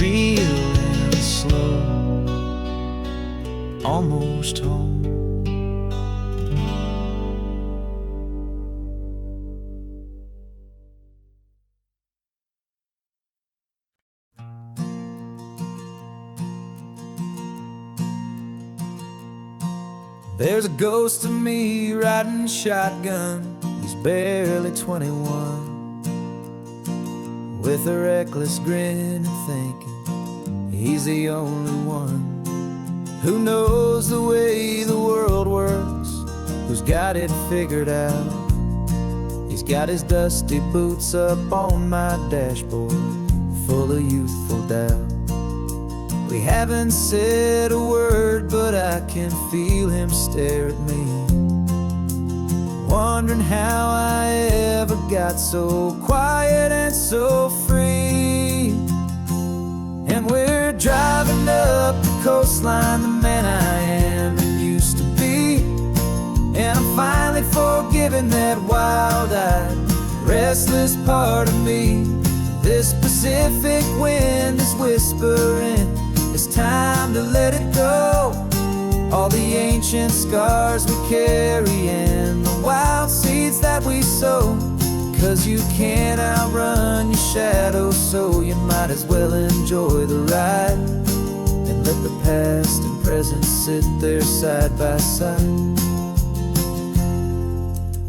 real and slow, almost home. There's a ghost of me riding shotgun, he's barely 21, with a reckless grin and thinking he's the only one who knows the way the world works, who's got it figured out. He's got his dusty boots up on my dashboard, full of youthful doubt. We haven't said a word, but I can feel him stare at me, wondering how I ever got so quiet and so free. And we're driving up the coastline, the man I am and used to be, and I'm finally forgiving that wild-eyed, restless part of me. This Pacific wind is whispering, it's time to let it go. All the ancient scars we carry and the wild seeds that we sow. 'Cause you can't outrun your shadow, so you might as well enjoy the ride, and let the past and present sit there side by side.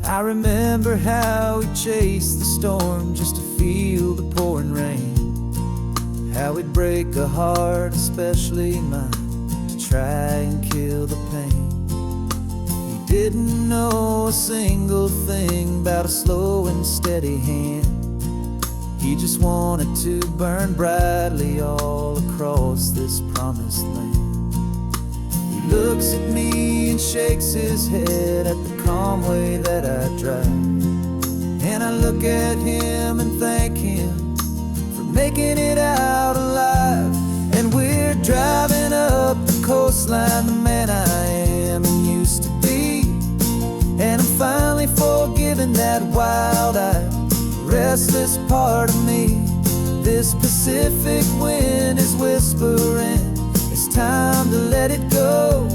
I remember how we chased the storm just to feel the pouring rain, how we'd break a heart, especially mine, to try and kill the pain. He didn't know a single thing about a slow and steady hand. He just wanted to burn brightly all across this promised land. He looks at me and shakes his head at the calm way that I drive, and I look at him and thank him making it out alive. And we're driving up the coastline, the man I am and used to be, and I'm finally forgiving that wild-eyed, restless part of me. This Pacific wind is whispering, it's time to let it go.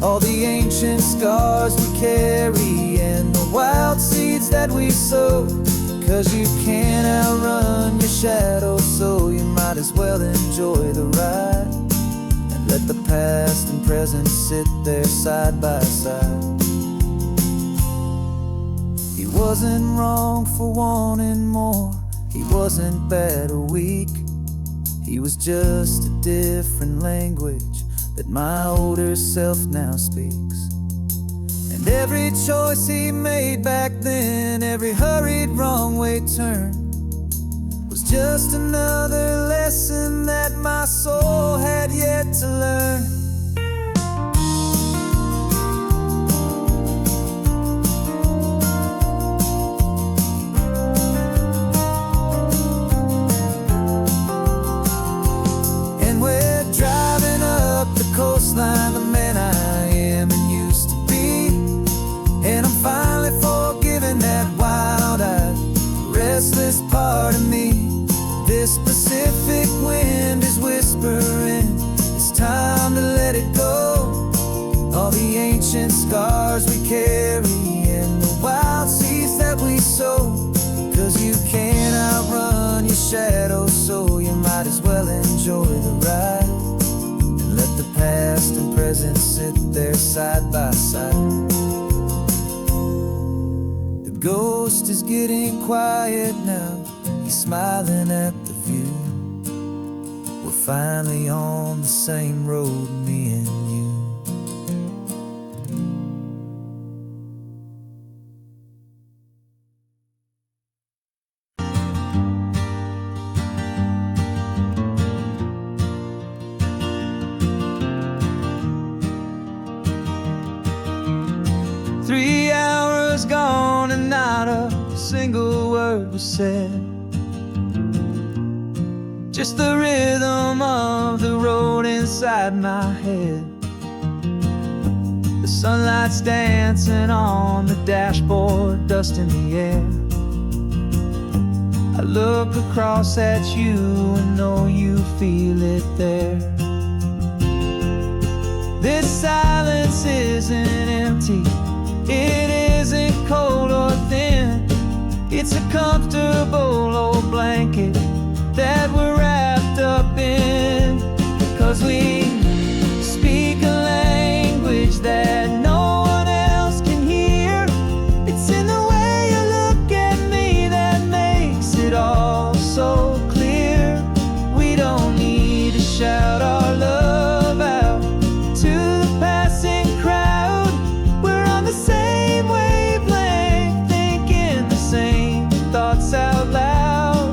All the ancient scars we carry and the wild sea seeds that we sow. 'Cause you can't outrun your shadow, so you might as well enjoy the ride. And let the past and present sit there side by side. He wasn't wrong for wanting more. He wasn't bad or weak. He was just a different language that my older self now speaks. And every choice he made back then, every hurried wrong way turn, was just another lesson that my soul had yet to learn. Coastline, the man I am and used to be. And I'm finally forgiving that wild-eyed, restless part of me. This Pacific wind is whispering, it's time to let it go. All the ancient scars we carry and the wild seeds that we sow. 'Cause you can't outrun your shadow, so you might as well enjoy the ride. Let the past and present sit there side by side. The ghost is getting quiet now. He's smiling at the view. We're finally on the same road, me and you. 3 hours gone and not a single word was said. Just the rhythm of the road inside my head. The sunlight's dancing on the dashboard, dust in the air. I look across at you and know you feel it there. This silence isn't empty, it isn't cold or thin. It's a comfortable old blanket that we're wrapped up in. 'Cause we speak a language that no one else can hear. It's in the way you look at me that makes it all so clear. We don't need to shout our love out to the passing crowd. We're on the same wavelength, thinking the same thoughts out loud.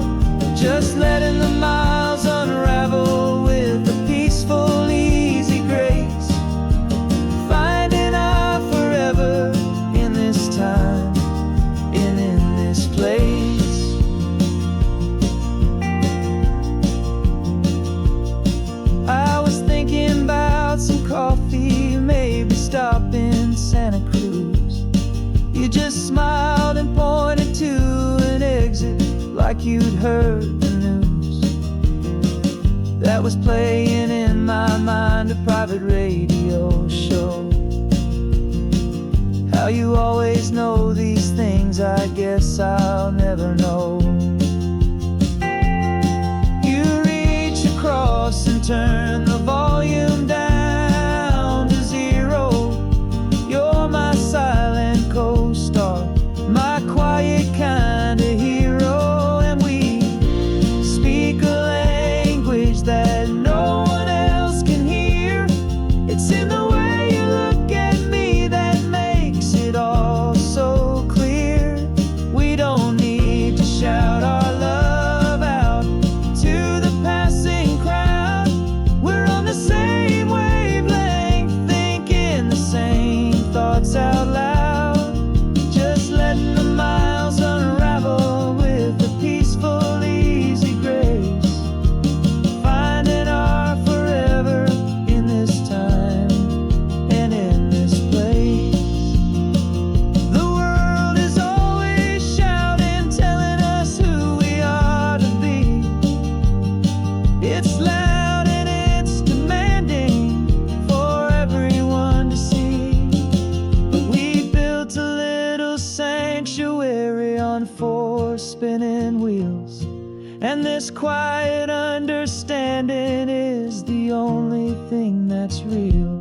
Just letting the miles unravel with a peaceful, easy grace. Finding our forever in this time and in this place. I was thinking about some coffee, maybe stop in Santa Cruz. You just smiled and pointed to an exit like you'd heard the news. That was playing in my mind, a private radio show. How you always know these things, I guess I'll never know. You reach across and turn the volume down to 0. You're my silent co-star, my quiet kind of hero. And we speak a language that no one else can hear. It's in the way And this quiet understanding is the only thing that's real.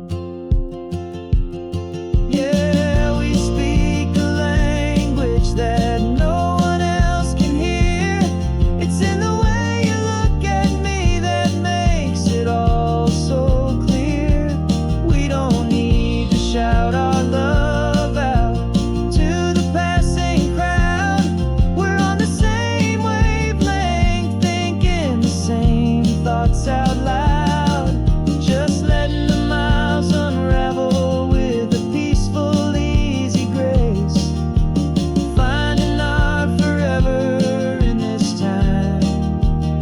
Yeah, we speak a language that no one else can hear. It's in the way you look at me that makes it all so clear. We don't need to shout our love out to the passing crowd. We're on the same wavelength, thinking the same thoughts out loud. Just letting the miles unravel with a peaceful, easy grace. Finding our forever in this time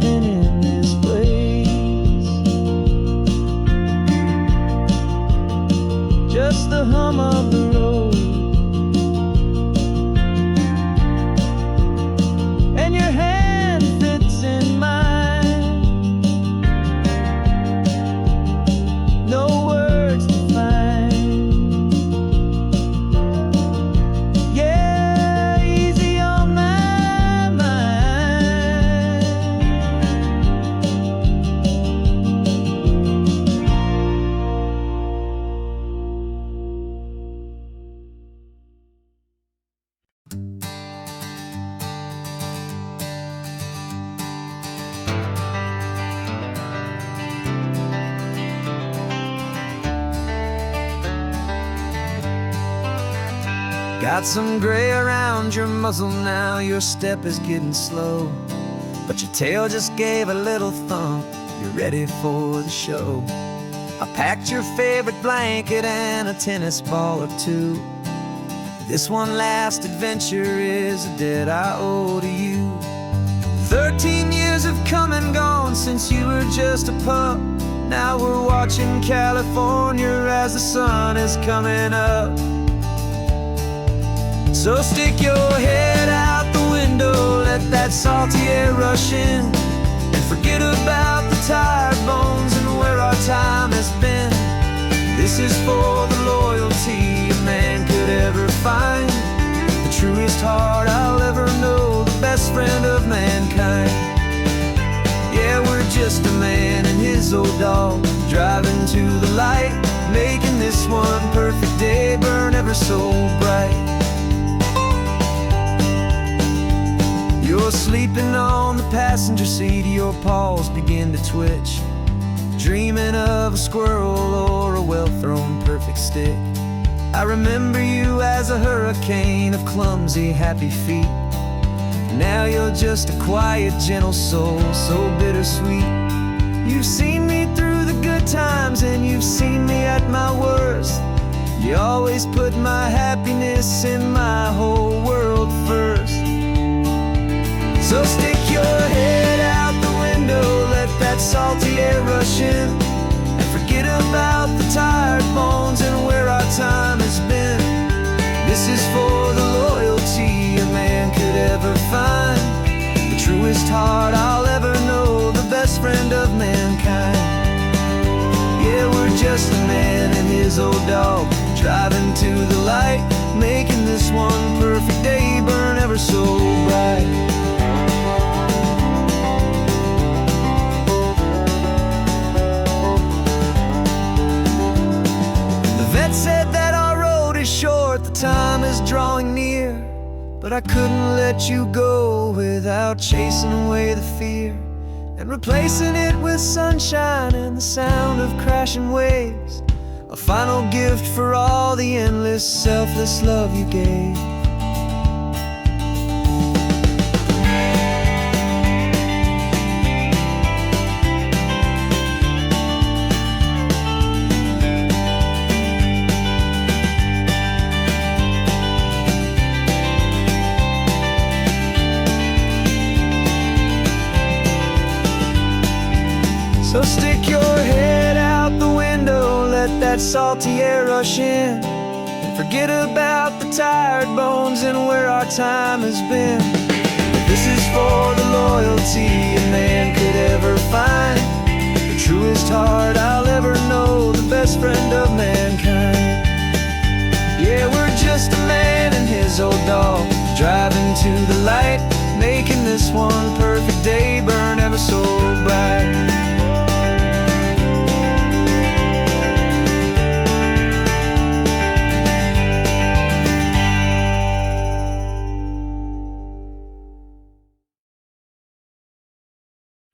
and in this place. Just the hum of the road and your hand fits in mine. No words to find. Yeah, easy on my mind. Got some gray around your muzzle now, your step is getting slow, but your tail just gave a little thump, you're ready for the show. I packed your favorite blanket and a tennis ball or two. This one last adventure is a debt I owe to you. 13 years have come and gone since you were just a pup. Now we're watching California as the sun is coming up. So stick your head out the window, let that salty air rush in, and forget about the tired bones and where our time has been. This is for the loyalty a man could ever find, the truest heart I'll ever know, the best friend of mankind. Yeah, we're just a man and his old dog, driving to the light, making this one perfect day burn ever so bright. You're sleeping on the passenger seat, your paws begin to twitch, dreaming of a squirrel or a well-thrown perfect stick. I remember you as a hurricane of clumsy, happy feet. Now you're just a quiet, gentle soul, so bittersweet. You've seen me through the good times and you've seen me at my worst. You always put my happiness in my whole world first. So stick your head out the window, let that salty air rush in, and forget about the tired bones and where our time has been. This is for the loyalty a man could ever find, the truest heart I'll ever know, the best friend of mankind. Yeah, we're just a man and his old dog, driving to the light, making this one perfect day burn ever so bright. Said that our road is short, the time is drawing near, but I couldn't let you go without chasing away the fear and replacing it with sunshine and the sound of crashing waves, a final gift for all the endless, selfless love you gave. So stick your head out the window, let that salty air rush in, and forget about the tired bones and where our time has been. This is for the loyalty a man could ever find, the truest heart I'll ever know, the best friend of mankind. Yeah, we're just a man and his old dog, driving to the light, making this one perfect day burn ever so bright.